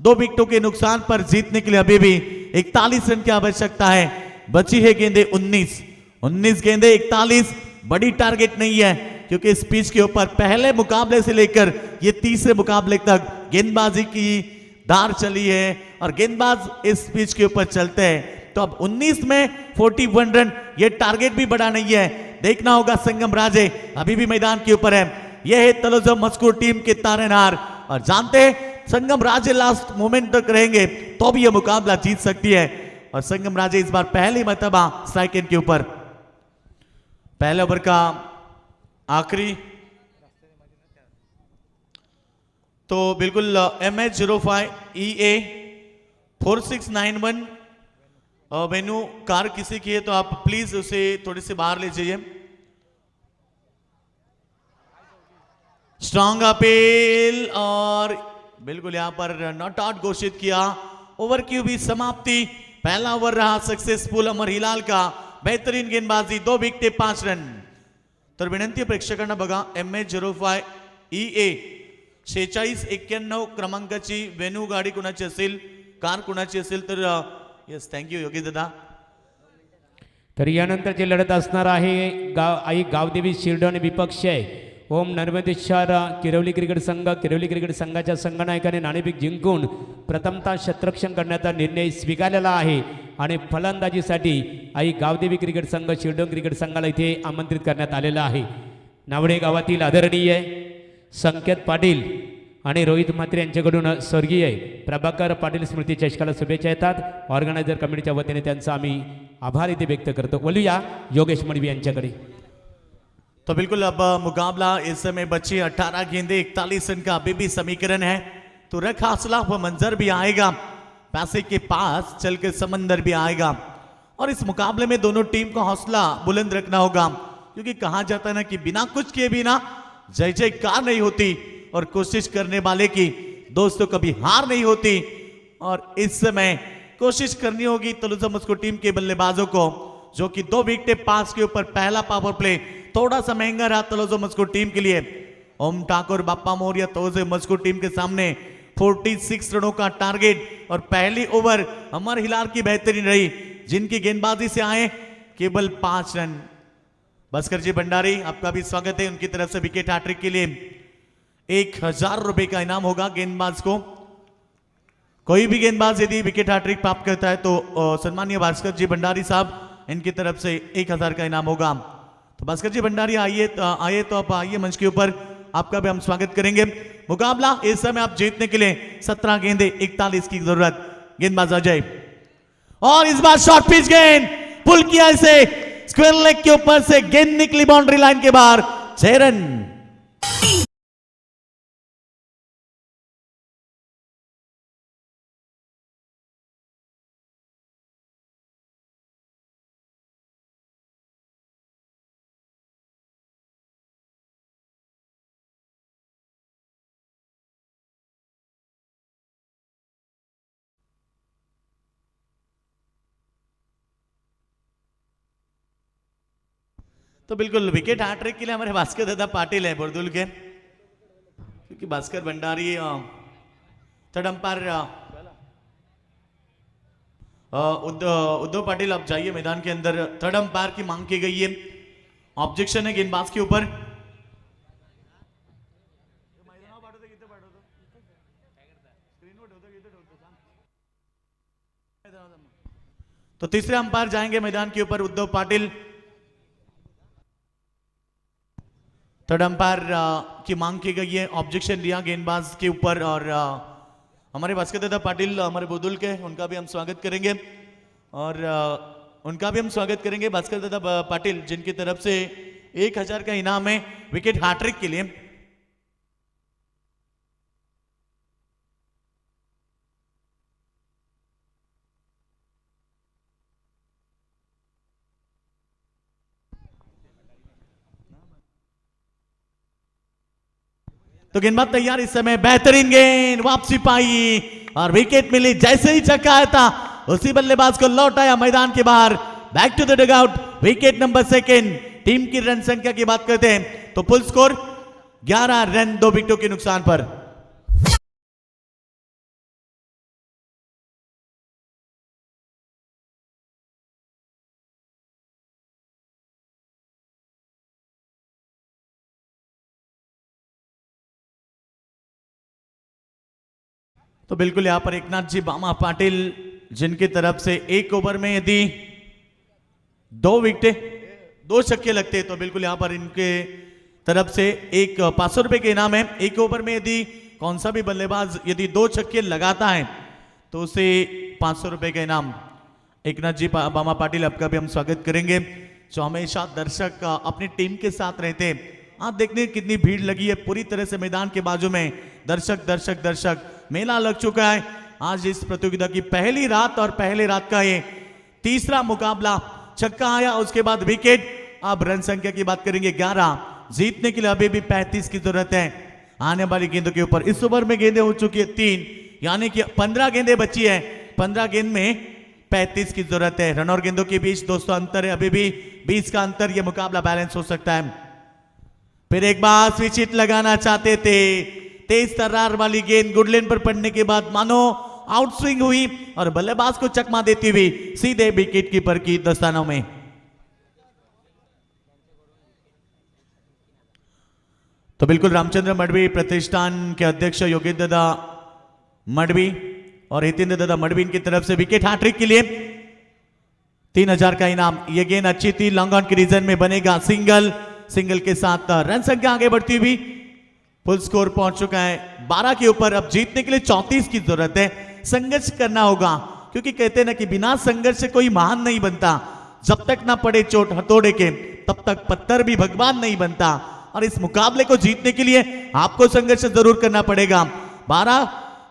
2 विकेटों के नुकसान पर जीतने के लिए अभी भी 41 रन की आवश्यकता है। बची है गेंदे 19 गेंदे 41 बड़ी टारगेट नहीं है, क्योंकि इस पिच के ऊपर पहले मुकाबले से लेकर ये तीसरे मुकाबले तक गेंदबाजी की धार चली है और गेंदबाज इस पिच के ऊपर चलते हैं। तो अब 19 में 41 रन, ये टारगेट भी बड़ा नहीं है। देखना होगा संगम राजे अभी भी मैदान के ऊपर है। यह है तलुजा मस्कोट टीम के तारेनार, और जानते हैं संगम राजे लास्ट मोमेंट तक रहेंगे तो भी यह मुकाबला जीत सकती है। और संगम राजे इस बार पहली मर्तबा स्ट्राइक एंड के ऊपर। पहले ओवर का आखिरी तो बिल्कुल MH05 EA 4691 वेन्यू कार किसी की है तो आप प्लीज उसे थोड़ी सी बाहर ले जाइए। स्ट्रॉन्ग अपील और बिल्कुल यहां पर नॉट आउट घोषित किया। ओवर की हुई समाप्ति। पहला ओवर रहा सक्सेसफुल अमर हिलाल का। बेहतरीन गेंदबाजी, 2 विकेट 5 रन। तर विनंती प्रेक्षकांना बघा, MH05 EA 4691 क्रमांकाची वेन्यू गाडी कुणाची असेल, कार कुणाची असेल तर येस थँक्यू योगी दादा। तर यानंतर जे लढत असणार आहे आई गावदेवी शिर्डोन विपक्ष आहे ओम नर्मदेश्वर किरवली क्रिकेट संघाच्या संघनायकाने नाणेफेक जिंकून प्रथमतः क्षेत्ररक्षण करण्याचा निर्णय स्वीकारलेला आहे आणि फलंदाजीसाठी आई गावदेवी क्रिकेट संघ शिर्डोन क्रिकेट संघाला इथे आमंत्रित करण्यात आलेला आहे। नावडे गावातील आदरणीय संकेत पाटील आणि रोहित म्हात्रे यांच्याकडून स्वर्गीय प्रभाकर पाटील स्मृती चषकाला शुभेच्छा येतात। ऑर्गनायझर कमिटीच्या वतीने त्यांचा आम्ही आभार इथे व्यक्त करतो। बोलूया योगेश मडवी यांच्याकडे। तो बिल्कुल अब मुकाबला इस समय बची 18 गेंदे 41 रन का अभी भी समीकरण है। तो रख हौसला वो मंजर भी आएगा, पैसे के पास चलकर समंदर भी आएगा। और इस मुकाबले में दोनों टीम को हौसला बुलंद रखना होगा, क्योंकि कहा जाता है ना कि बिना कुछ किए बिना जय जयकार नहीं होती और कोशिश करने वाले की दोस्तों कभी हार नहीं होती। और इस समय कोशिश करनी होगी तलुजा मस्कोट टीम के बल्लेबाजों को, जो कि 2 विकेट 5 के ऊपर पहला पावर प्ले थोड़ा सा महंगा रहा तलुजा मस्कोट टीम के लिए। ओम ठाकुर बाप्पा मौर्य तलुजा मस्कोट टीम के सामने 46 रनों का टारगेट और पहली ओवर अमर हिलाल की बेहतरीन रही, जिनकी गेंदबाजी से आए केवल 5 रन। भास्कर जी भंडारी आपका भी स्वागत है, उनकी तरफ से विकेट हैट्रिक के लिए 1000 रुपए का इनाम होगा गेंदबाज को। कोई भी गेंदबाज यदि विकेट हैट्रिक प्राप्त करता है तो सम्मानीय भास्कर जी भंडारी साहब इनकी तरफ से 1000 का इनाम होगा। तो भास्कर जी भंडारी आइए तो आप आइए मंच के ऊपर, आपका भी हम स्वागत करेंगे। मुकाबला इस समय आप जीतने के लिए 17 गेंदे 41 की जरूरत। गेंदबाज अजय और इस बार शॉर्ट पिच गेंद पुल किया इसे स्क्वायर लेग के ऊपर से, गेंद निकली बाउंड्री लाइन के बाहर। 6 रन तो बिल्कुल विकेट हैट्रिक के लिए हमारे भास्कर दादा पाटिल है बुर्दुल के, क्योंकि भास्कर भंडारी थर्ड अंपायर उद्धव पाटिल, आप जाइए मैदान के अंदर। थर्ड अंपायर की मांग की गई है, ऑब्जेक्शन है गेंदबाज के ऊपर। तो तीसरे अंपायर जाएंगे मैदान के ऊपर उद्धव पाटिल। थर्ड अंपायर की मांग की गई है, ऑब्जेक्शन दिया गेंदबाज के ऊपर। और हमारे भास्कर दादा पाटिल हमारे बुदुल के, उनका भी हम स्वागत करेंगे। और उनका भी हम स्वागत करेंगे भास्कर दादा पाटिल, जिनकी तरफ से 1000 का इनाम है विकेट हैट्रिक के लिए। तो गेंदबाज तैयार इस समय, बेहतरीन गेंद, वापसी पाई और विकेट मिली। जैसे ही छक्का आया था उसी बल्लेबाज को लौटाया मैदान के बाहर। Back to the dugout, wicket number second. Team की रन संख्या की बात करते हैं तो फुल स्कोर 11 रन 2 विकेटों के नुकसान पर। तो बिल्कुल यहां पर एकनाथ जी बामा पाटिल, जिनकी तरफ से एक ओवर में यदि 2 विकेट 2 छक्के लगते तो बिल्कुल यहां पर इनके तरफ से एक 500 रुपए के इनाम है। एक ओवर में यदि कौन सा भी बल्लेबाज यदि 2 छक्के लगाता है तो उसे 500 रुपए का इनाम। एकनाथ जी बामा पाटिल, आपका भी हम स्वागत करेंगे, जो हमेशा दर्शक अपनी टीम के साथ रहते हैं। आप देखने कितनी भीड़ लगी है पूरी तरह से मैदान के बाजू में, दर्शक दर्शक दर्शक, मेला लग चुका है। आज इस प्रतियोगिता की पहली रात और पहले रात का ये तीसरा मुकाबला। छक्का आया, उसके बाद विकेट। अब रन संख्या की बात करेंगे 11। जीतने के लिए अभी भी 35 की जरूरत है आने वाली गेंदों के ऊपर। इस ओवर में गेंदें हो चुकी है 3, यानी कि 15 गेंदें बची है। 15 गेंद में 35 की जरूरत है। रन और गेंदों के बीच दोस्तों अंतर है अभी भी 20 का अंतर। यह मुकाबला बैलेंस हो सकता है। फिर एक बार स्विच हिट लगाना चाहते थे, तेज तर्रार वाली गेंद गुडलेन पर पड़ने के बाद मानो आउट स्विंग हुई और बल्लेबाज को चकमा देती हुई सीधे विकेट कीपर की दस्तानों में। तो बिल्कुल रामचंद्र मडवी प्रतिष्ठान के अध्यक्ष योगेंद्र दादा मडवी और हितेंद्र दादा मडवी की तरफ से विकेट हैट्रिक के लिए 3000 का इनाम। यह गेंद अच्छी थी, लॉन्ग ऑन के रीजन में बनेगा सिंगल। सिंगल के साथ रन संख्या आगे बढ़ती हुई फुल स्कोर पहुंच चुका है 12 के ऊपर। अब जीतने के लिए 34 की जरूरत है। संघर्ष करना होगा, क्योंकि कहते हैं ना कि बिना संघर्ष से कोई महान नहीं बनता। जब तक ना पड़े चोट हथौड़े के तब तक पत्थर भी भगवान नहीं बनता। और इस मुकाबले को जीतने के लिए आपको संघर्ष जरूर करना पड़ेगा। 12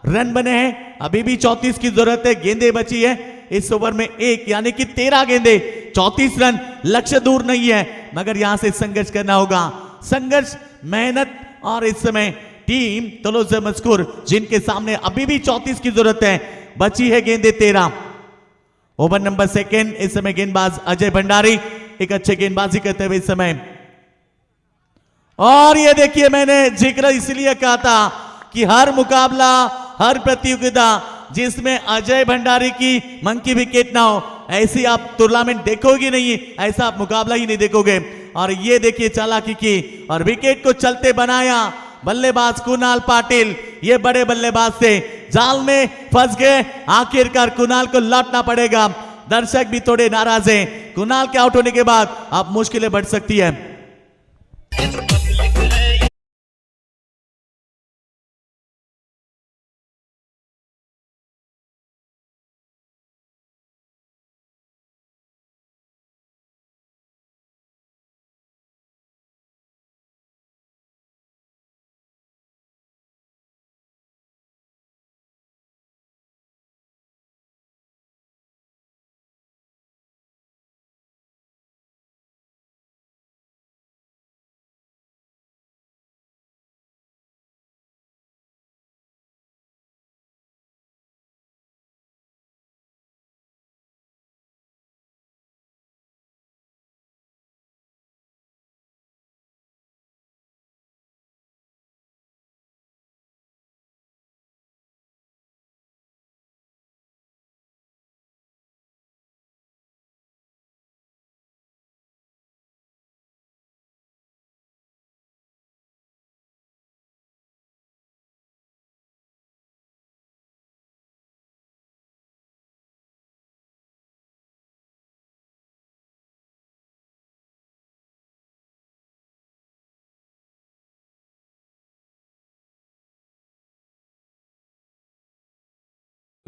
रन बने हैं, अभी भी 34 की जरूरत है। गेंदें बची है इस ओवर में 1, यानी कि 13 गेंदें, 34 रन। लक्ष्य दूर नहीं है, मगर यहां से संघर्ष करना होगा। संघर्ष, मेहनत। और इस समय टीम तलोजा मस्कुर, जिनके सामने अभी भी 34 की जरूरत है, बची है गेंदें 13। Over number second. इस समय गेंदबाज अजय भंडारी एक अच्छे गेंदबाजी करते हुए इस समय। और ये देखिए, मैंने जिक्र इसलिए कहा था कि हर मुकाबला, हर प्रतियोगिता जिसमें अजय भंडारी की मंकी विकेट ना हो, ऐसी आप टूर्नामेंट देखोगे नहीं, ऐसा आप मुकाबला ही नहीं देखोगे। और ये देखिए चालाकी की और विकेट को चलते बनाया बल्लेबाज कुणाल पाटिल। ये बड़े बल्लेबाज थे, जाल में फंस गए। आखिरकार कुणाल को लौटना पड़ेगा। दर्शक भी थोड़े नाराज हैं। कुणाल के आउट होने के बाद अब मुश्किलें बढ़ सकती है।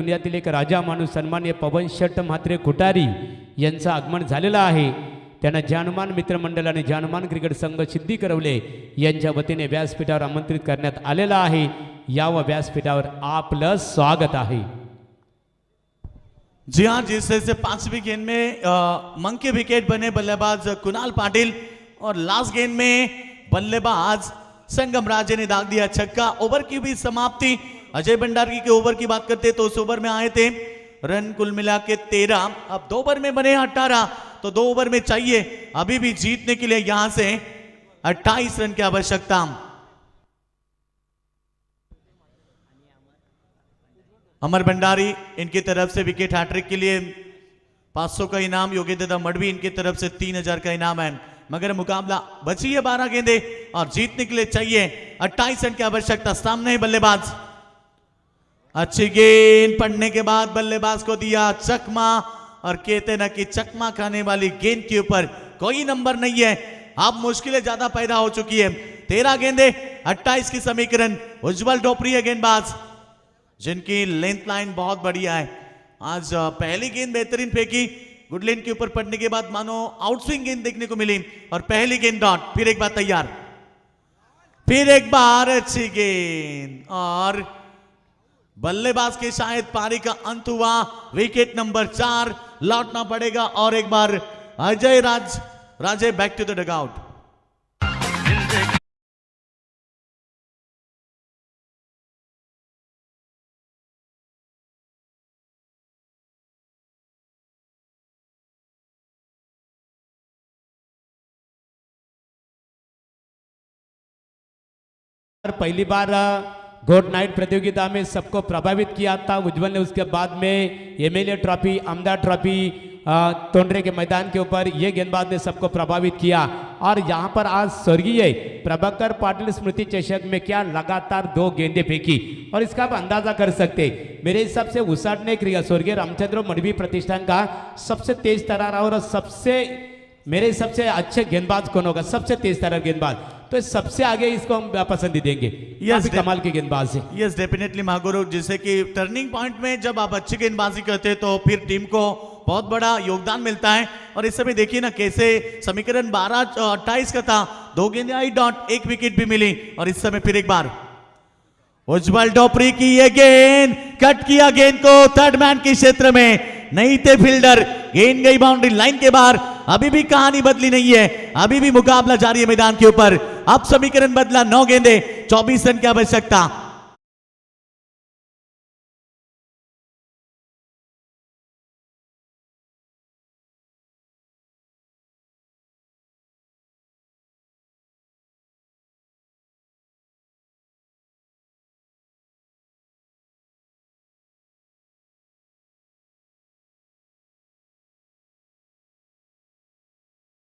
दुनियातील एक राजा माणूस सन्मान्य पवन शट म्हात्रे कुटारी यांचं आगमन झालेलं आहे. त्यांना जानुमान मित्रमंडळाने जानुमान क्रिकेट संघ सिद्धी करवले यांच्या वतीने व्यासपीठावर आमंत्रित करण्यात आलेलं आहे. यावं व्यासपीठावर आपलं स्वागत आहे. जी हाँ, जिस तरह से पांचवी गेंद में मंके विकेट बने बल्लेबाज कुणाल पाटिल और लास्ट गेंद में बल्लेबाज संगम राजे ने दाग दिया छक्का. ओवर की भी समाप्ति. अजय भंडारी के ओवर की बात करते तो उस ओवर में आए थे रन कुल मिला के 13. अब 2 ओवर में बने 18, तो 2 ओवर में चाहिए अभी भी जीतने के लिए यहां से 28 रन की आवश्यकता. अमर भंडारी इनकी तरफ से विकेट हैट्रिक के लिए 500 का इनाम. योगेंद्र मडवी इनकी तरफ से 3000 का इनाम है. मगर मुकाबला बची है 12 गेंदे और जीतने के लिए चाहिए 28 रन की आवश्यकता. सामने बल्लेबाज अच्छी गेंद पड़ने के बाद बल्लेबाज को दिया चकमा और कहते ना कि चकमा खाने वाली गेंद के ऊपर कोई नंबर नहीं है. अब मुश्किलें ज्यादा पैदा हो चुकी है. 13 गेंदे 28 की समीकरण. उज्जवल डोपरी है गेंदबाज जिनकी लेंथ लाइन बहुत बढ़िया है. आज पहली गेंद बेहतरीन फेंकी. गुड लेंथ के ऊपर पड़ने के बाद मानो आउटस्विंग गेंद देखने को मिली और पहली गेंद डॉट. फिर एक बार तैयार, फिर एक बार अच्छी गेंद और बल्लेबाज के शायद पारी का अंत हुआ. विकेट नंबर 4 लौटना पड़ेगा और एक बार अजय राजे बैक टू द डगआउट. पहली बार गोड नाइट प्रतियोगिता में सबको प्रभावित किया था उज्जवल ने. उसके बाद में एमएलए ट्रॉफी, आमदार ट्रॉफी, तोंडरे के मैदान के ऊपर ये गेंदबाज ने सबको प्रभावित किया. और यहाँ पर आज स्वर्गीय प्रभाकर पाटिल स्मृति चषक में क्या लगातार 2 गेंदें फेंकी और इसका आप अंदाजा कर सकते. मेरे हिसाब से उसाटने क्रिया स्वर्गीय रामचंद्र मडवी प्रतिष्ठान का सबसे तेज तरार और सबसे मेरे हिसाब से अच्छे गेंदबाज कौन होगा, सबसे तेज तरार गेंदबाज, तो सबसे आगे इसको हम पसंदी देंगे. Yes, कमाल के गेंदबाज है. Yes definitely Mahaguru. जैसे कि टर्निंग पॉइंट में जब आप अच्छी गेंदबाजी करते हैं तो फिर टीम को बहुत बड़ा योगदान मिलता है. और इस समय देखिए ना कैसे समीकरण 12-28 का था. 2 गेंदें आई डॉट, 1 विकेट भी मिली. और इस समय फिर एक बार उज्जवल डोपरी की ये गेंद, कट किया गेंद को थर्ड मैन के क्षेत्र में. नहीं थे फील्डर, गेंद गई बाउंड्री लाइन के बाहर. अभी भी कहानी बदली नहीं है, अभी भी मुकाबला जारी है मैदान के ऊपर. अब समीकरण बदला. 9 गेंदे 24 रन की आवश्यकता.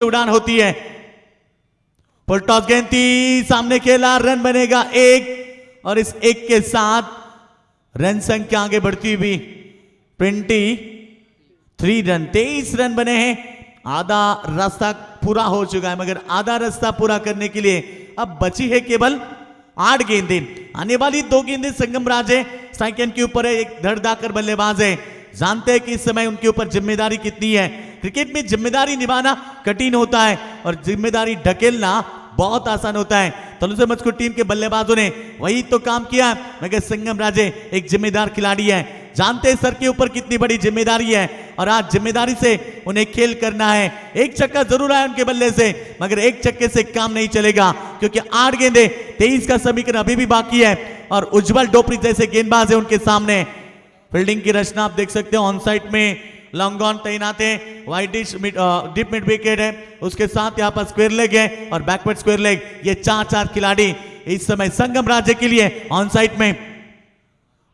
उड़ान होती है. फुल टॉस गेंद थी, सामने खेला, रन बनेगा 1 और इस 1 के साथ रन संख्या आगे बढ़ती हुई 23 रन. 23 रन बने हैं. आधा रास्ता पूरा हो चुका है मगर आधा रास्ता पूरा करने के लिए अब बची है केवल 8 गेंदें. आने वाली 2 गेंदें संगम राजे स्ट्राइक एंड के ऊपर है. एक धड़धाकर बल्लेबाज है, जानते हैं कि इस समय उनके ऊपर जिम्मेदारी कितनी है. क्रिकेट में जिम्मेदारी निभाना कठिन होता है और जिम्मेदारी ढकेलना बहुत आसान होता है. तलुसे मजकूर टीम के बल्लेबाजों ने वही तो काम किया. मगर संगम राजे एक जिम्मेदार खिलाड़ी है, जानते हैं सर के ऊपर कितनी बड़ी जिम्मेदारी है और आज जिम्मेदारी से उन्हें खेल करना है. एक छक्का जरूर आया उनके बल्ले से मगर एक छक्के से काम नहीं चलेगा क्योंकि 8 गेंदे 23 का समीकरण अभी भी बाकी है और उज्जवल डोपरी जैसे गेंदबाज है उनके सामने. फील्डिंग की रचना आप देख सकते हो. ऑन साइड में लॉन्ग ऑन तैनात है, wide dish deep mid wicket है, उसके साथ यहाँ पर स्क्वायर लेग है और बैकवर्ड स्क्वायर लेग. ये 4 खिलाड़ी इस समय संगम राज्य के लिए ऑन साइड में.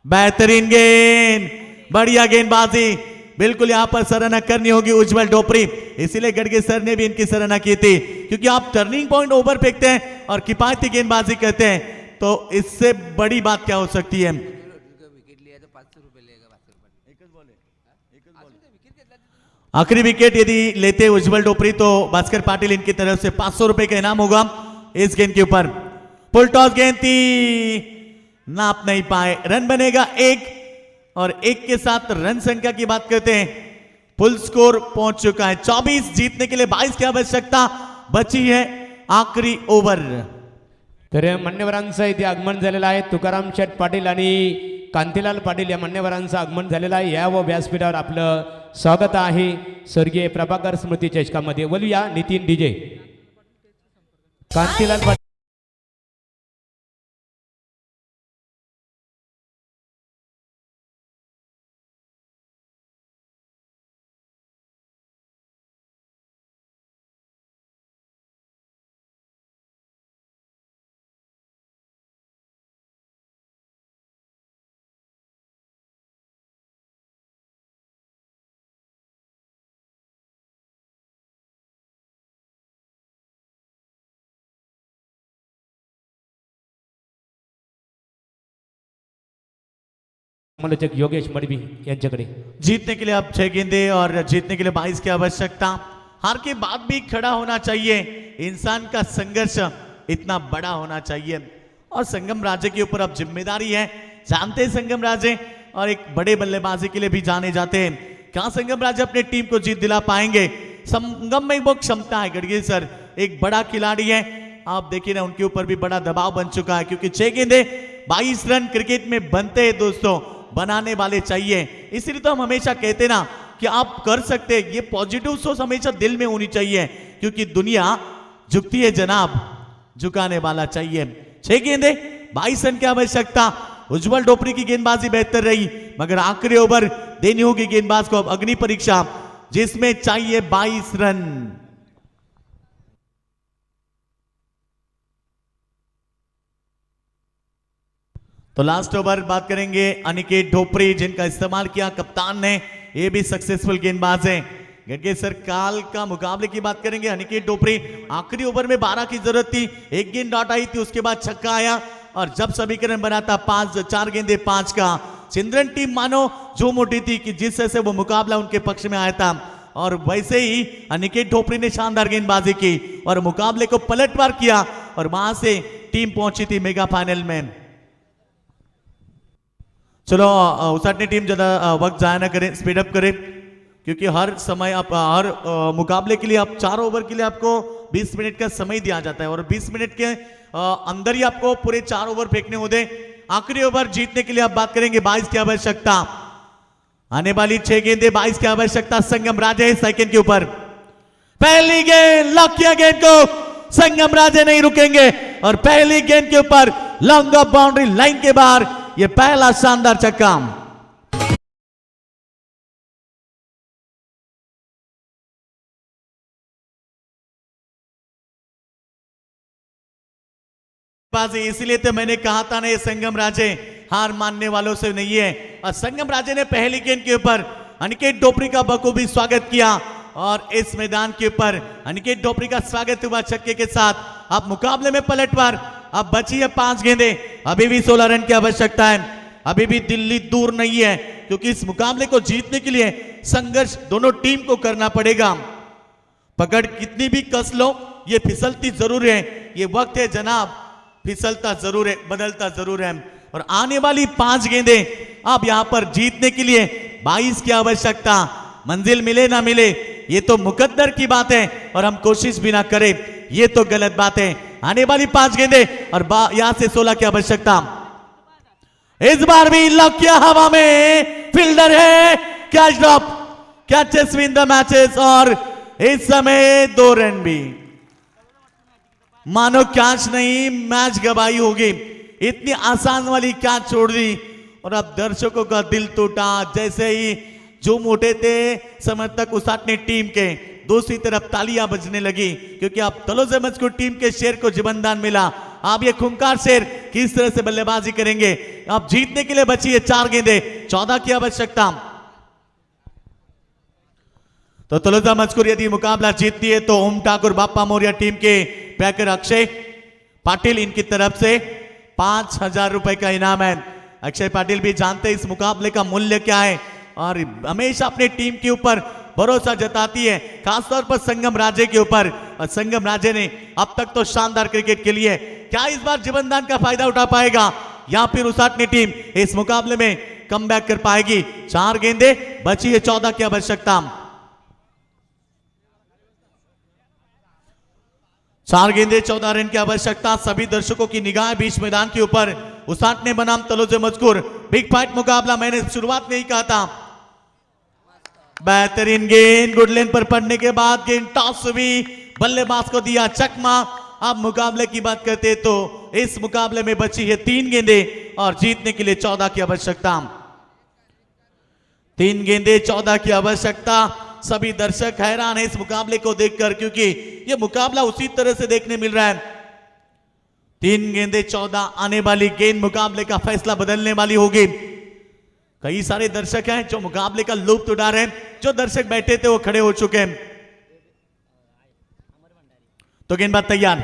बेहतरीन गेंद, बढ़िया गेंदबाजी. बिल्कुल यहाँ पर सराहना करनी होगी उज्जवल डोपरी. इसीलिए गड़गे सर ने भी इनकी सराहना की थी क्योंकि आप टर्निंग पॉइंट ओवर फेंकते हैं और किफायती गेंदबाजी करते हैं तो इससे बड़ी बात क्या हो सकती है. आखिरी विकेट यदि लेते उज्जवल डोपरी तो भास्कर पाटिल इनकी तरफ से 500 रुपए का इनाम होगा इस गेंद के ऊपर. फुल टॉस गेंद थी, नाप नहीं पाए. रन बनेगा 1 और 1 के साथ रन संख्या की बात करते हैं, फुल स्कोर पहुंच चुका है 24, जीतने के लिए 22 की आवश्यकता बची है, आखिरी ओव्हर। तर मान्यवरांचं इथे आगमन झालेलं आहे। तुकाराम शेठ पाटील आणि कांतीलाल पाटील या मान्यवरांचं आगमन झालेलं आहे। या व व्यासपीठावर आपलं स्वागत आहे स्वर्गीय प्रभाकर स्मृती चषकामध्ये। बोलूया नितीन डीजे, कांतीलाल पाटील। मनोचक योगेश मडवी यांच्याकडे। जीतने के लिए अब 6 गेंदे और जीतने के लिए 22 की आवश्यकता। हार के बाद भी खड़ा होना चाहिए, इंसान का संघर्ष इतना बड़ा होना चाहिए और संगम राजे के ऊपर अब जिम्मेदारी है। जानते हैं संगम राजे और एक बड़े बल्लेबाजी के लिए भी जाने जाते हैं, क्या संगम राजे अपने टीम को जीत दिला पाएंगे? संगम में वो क्षमता है, गडगिल सर एक बड़ा खिलाड़ी है, आप देखिए ना उनके ऊपर भी बड़ा दबाव बन चुका है क्योंकि 6 गेंदे 22 रन क्रिकेट में बनते हैं दोस्तों, बनाने वाले चाहिए। इसलिए तो हम हमेशा कहते ना कि आप कर सकते, ये पॉजिटिव सोच हमेशा दिल में होनी चाहिए क्योंकि दुनिया झुकती है जनाब, झुकाने वाला चाहिए। 6 गेंदे 22 रन की आवश्यकता। उज्जवल डोपरी की गेंदबाजी बेहतर रही मगर आखिरी ओवर देनी होगी गेंदबाज को अब अग्नि परीक्षा जिसमें चाहिए 22 रन। तो लास्ट ओवर बात करेंगे अनिकेत ढोपरी जिनका इस्तेमाल किया कप्तान ने, ये भी सक्सेसफुल गेंदबाज हैं। गडगे सर काल का मुकाबले की बात करेंगे, अनिकेत ढोपरी आखिरी ओवर में 12 की जरूरत थी, 1 गेंद डॉट आई थी, उसके बाद छक्का आया और जब सभी रन बनाता 4 गेंदे 5 का। चिंद्रन टीम मानो जो मोटी थी कि जिस तरह से वो मुकाबला उनके पक्ष में आया था और वैसे ही अनिकेत ढोपरी ने शानदार गेंदबाजी की और मुकाबले को पलटवार किया और वहां से टीम पहुंची थी मेगा फाइनल में। चलो उसाटनी टीम ज्यादा वक्त जाया ना करें, स्पीड अप करें क्योंकि हर समय आप हर मुकाबले के लिए आप 4 ओवर के लिए आपको 20 मिनट का समय दिया जाता है और 20 मिनट के अंदर ही आपको पूरे 4 ओवर फेंकने होते। आखिरी ओवर जीतने के लिए आप बात करेंगे 22 की आवश्यकता। आने वाली 6 गेंदे 22 की आवश्यकता। संगम राजे सेकंड के ऊपर पहली गेंद लॉक किया, गेंद को संगम राजे नहीं रुकेंगे और पहली गेंद के ऊपर लॉन्ग ऑफ बाउंड्री लाइन के बाहर ये पहला शानदार छक्का। इसीलिए तो मैंने कहा था ना ये संगम राजे हार मानने वालों से नहीं है और संगम राजे ने पहली गेंद के ऊपर अनिकेत ढोपरी का बखूबी स्वागत किया और इस मैदान के ऊपर अनिकेत ढोपरी का स्वागत हुआ छक्के के साथ। अब मुकाबले में पलटवार, अब बची है 5 गेंदे, अभी भी 16 रन की आवश्यकता है, अभी भी दिल्ली दूर नहीं है क्योंकि इस मुकाबले को जीतने के लिए संघर्ष दोनों टीम को करना पड़ेगा। पकड़ कितनी भी कस लो ये फिसलती जरूर है, ये वक्त है जनाब, फिसलता जरूर है, बदलता जरूर है और आने वाली 5 गेंदे अब यहां पर जीतने के लिए 22 की आवश्यकता। मंजिल मिले ना मिले ये तो मुकद्दर की बात है और हम कोशिश भी ना करें ये तो गलत बात है। आने वाली 5 गेंदे और यहां से 16 की आवश्यकता। इस बार भी लॉक किया हवा में, फील्डर है, catch drop, catches win the matches और इस समय 2 रन भी। मानो कैच नहीं मैच गवाई होगी, इतनी आसान वाली कैच छोड़ दी और अब दर्शकों का दिल टूटा जैसे ही जो मोटे थे समर्थक उसाटने टीम के दूसरी तरफ तालियां बजने लगी क्योंकि अब तलोज अहमद को टीम के शेर को जीवनदान मिला। अब ये खूंखार शेर किस तरह से बल्लेबाजी करेंगे। अब जीतने के लिए बची है 4 गेंदे, 14 की आवश्यकता। तो तलोजा मजकूर यदि मुकाबला जीतती है तो ओम ठाकुर बाप्पा मौर्य टीम के पैकर अक्षय पाटिल इनकी तरफ से 5,000 रुपए का इनाम है। अक्षय पाटिल भी जानते हैं इस मुकाबले का मूल्य क्या है और हमेशा अपने टीम के ऊपर भरोसा जताती है, खासतौर पर संगम राजे के ऊपर। और संगम राजे ने अब तक तो शानदार क्रिकेट के लिए क्या इस बार जीवनदान का फायदा उठा पाएगा या फिर उसाटनी टीम इस मुकाबले में कमबैक कर पाएगी। 4 गेंदे बची है 14 की आवश्यकता। 4 गेंदे 14 रन की आवश्यकता। सभी दर्शकों की निगाह बीच मैदान के ऊपर। उसाटने बनाम तलोजे मजकूर बिग फाइट मुकाबला। मैंने शुरुआत में ही कहा था बेहतरीन गेंद गुड लेन पर पड़ने के बाद गेंद टॉस हुई, बल्लेबाज को दिया चकमा। अब मुकाबले की बात करते तो इस मुकाबले में बची है 3 गेंदे और जीतने के लिए 14 की आवश्यकता। 3 गेंदे 14 की आवश्यकता। सभी दर्शक हैरान है इस मुकाबले को देखकर, क्योंकि यह मुकाबला उसी तरह से देखने मिल रहा है। 3 गेंदे 14 आने वाली गेंद मुकाबले का फैसला बदलने वाली होगी। कई सारे दर्शक हैं जो मुकाबले का लुत्फ उठा रहे हैं। जो दर्शक बैठे थे वो खड़े हो चुके हैं। तो गेंदबाज तैयार।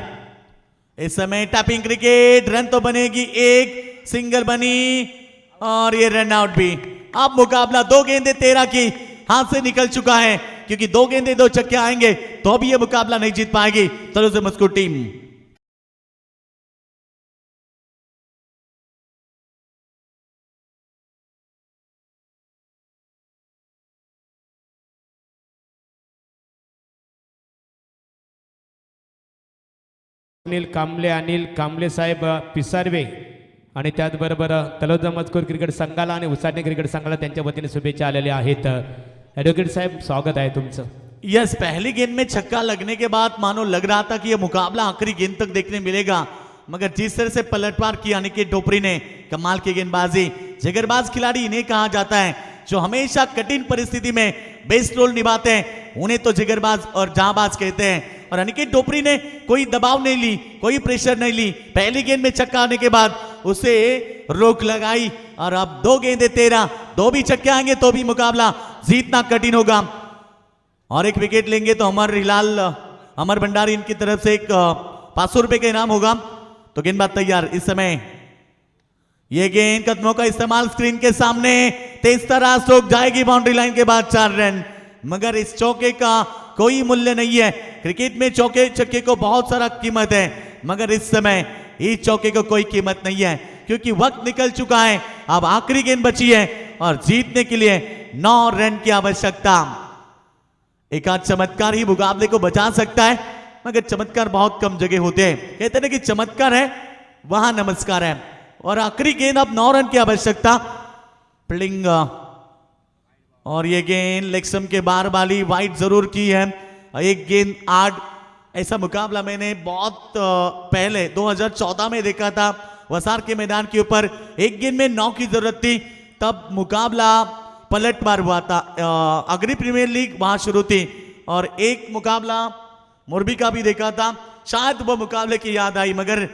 इस समय टैपिंग क्रिकेट। रन तो बनेगी, एक सिंगल बनी और ये रन आउट भी। अब मुकाबला 2 गेंदे 13 की हाथ से निकल चुका है, क्योंकि 2 गेंदे 2 छक्के आएंगे तो भी ये मुकाबला नहीं जीत पाएगी तलोजे मजकूर टीम। अनिल कांबळे साहेब पिसारवे आणि त्याचबरोबर तलोजा मजकूर क्रिकेट संघाला आणि उसाटणे क्रिकेट संघाला त्यांच्या वतीने शुभेच्छा आलेल्या आहेत। ॲडव्होकेट साहेब स्वागत आहे तुमचं। यस, पहली गेंद में छक्का लगने के बाद मानो लग रहा था कि यह मुकाबला आखिरी गेंद तक देखने मिलेगा, मगर जिस तरह से पलटवार किया अनिकेत टोपरी ने, कमाल की गेंदबाजी। जिगरबाज खिलाड़ी इन्हें कहा जाता है जो हमेशा कठिन परिस्थिति में बेस्ट रोल निभाते हैं, उन्हें तो जिगरबाज और जहांबाज कहते हैं। और अनिकेत टोपरी ने कोई दबाव नहीं ली, कोई प्रेशर नहीं ली। पहली गेंद में छक्का आने के बाद उसे रोक लगाई और अब 2 गेंदे 13, 2 भी छक्के आएंगे तो भी मुकाबला जीतना कठिन होगा। और एक विकेट लेंगे तो अमर भंडारी इनकी तरफ से एक 500 रुपए का इनाम होगा। तो गेंदबाज तैयार। इस समय ये गेंद कदमों का इस्तेमाल स्क्रीन के सामने, तेज तराज रोक जाएगी बाउंड्री लाइन के बाद 4 रन। मगर इस चौके का कोई मूल्य नहीं है। क्रिकेट में चौके छक्के को बहुत सारा कीमत है, मगर इस समय इस चौके को कोई कीमत नहीं है, क्योंकि वक्त निकल चुका है। अब आखिरी गेंद बची है और जीतने के लिए 9 रन की आवश्यकता। एक आध चमत्कार ही मुकाबले को बचा सकता है, मगर चमत्कार बहुत कम जगह होते हैं। कहते हैं कि चमत्कार है वहां नमस्कार है। और आखिरी गेंद अब 9 रन की आवश्यकता। प्लिंग और ये गेंद लेक्सम के बार वाली वाइड जरूर की है। एक गेंद 8। ऐसा मुकाबला मैंने बहुत पहले 2014 में देखा था वसार के मैदान के ऊपर। एक गेंद में 9 की जरूरत थी, तब मुकाबला पलटवार हुआ था। अग्री प्रीमियर लीग वहां शुरू थी और एक मुकाबला मोरबी का भी देखा था। शायद वो मुकाबले की याद आई, मगर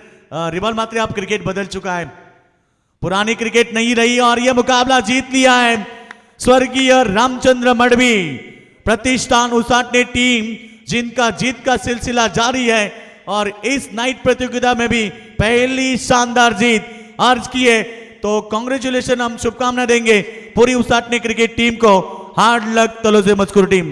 रिबल मात्रे अब क्रिकेट बदल चुका है, पुरानी क्रिकेट नहीं रही और यह मुकाबला जीत लिया है स्वर्गीय रामचंद्र मडवी प्रतिष्ठान उसाटने टीम, जिनका जीत का सिलसिला जारी है और इस नाइट प्रतियोगिता में भी पहली शानदार जीत अर्ज की है। तो कांग्रेचुलेशन, हम शुभकामना देंगे पूरी उसाटने क्रिकेट टीम को। हार्ड लक तलोजे मजकूर टीम।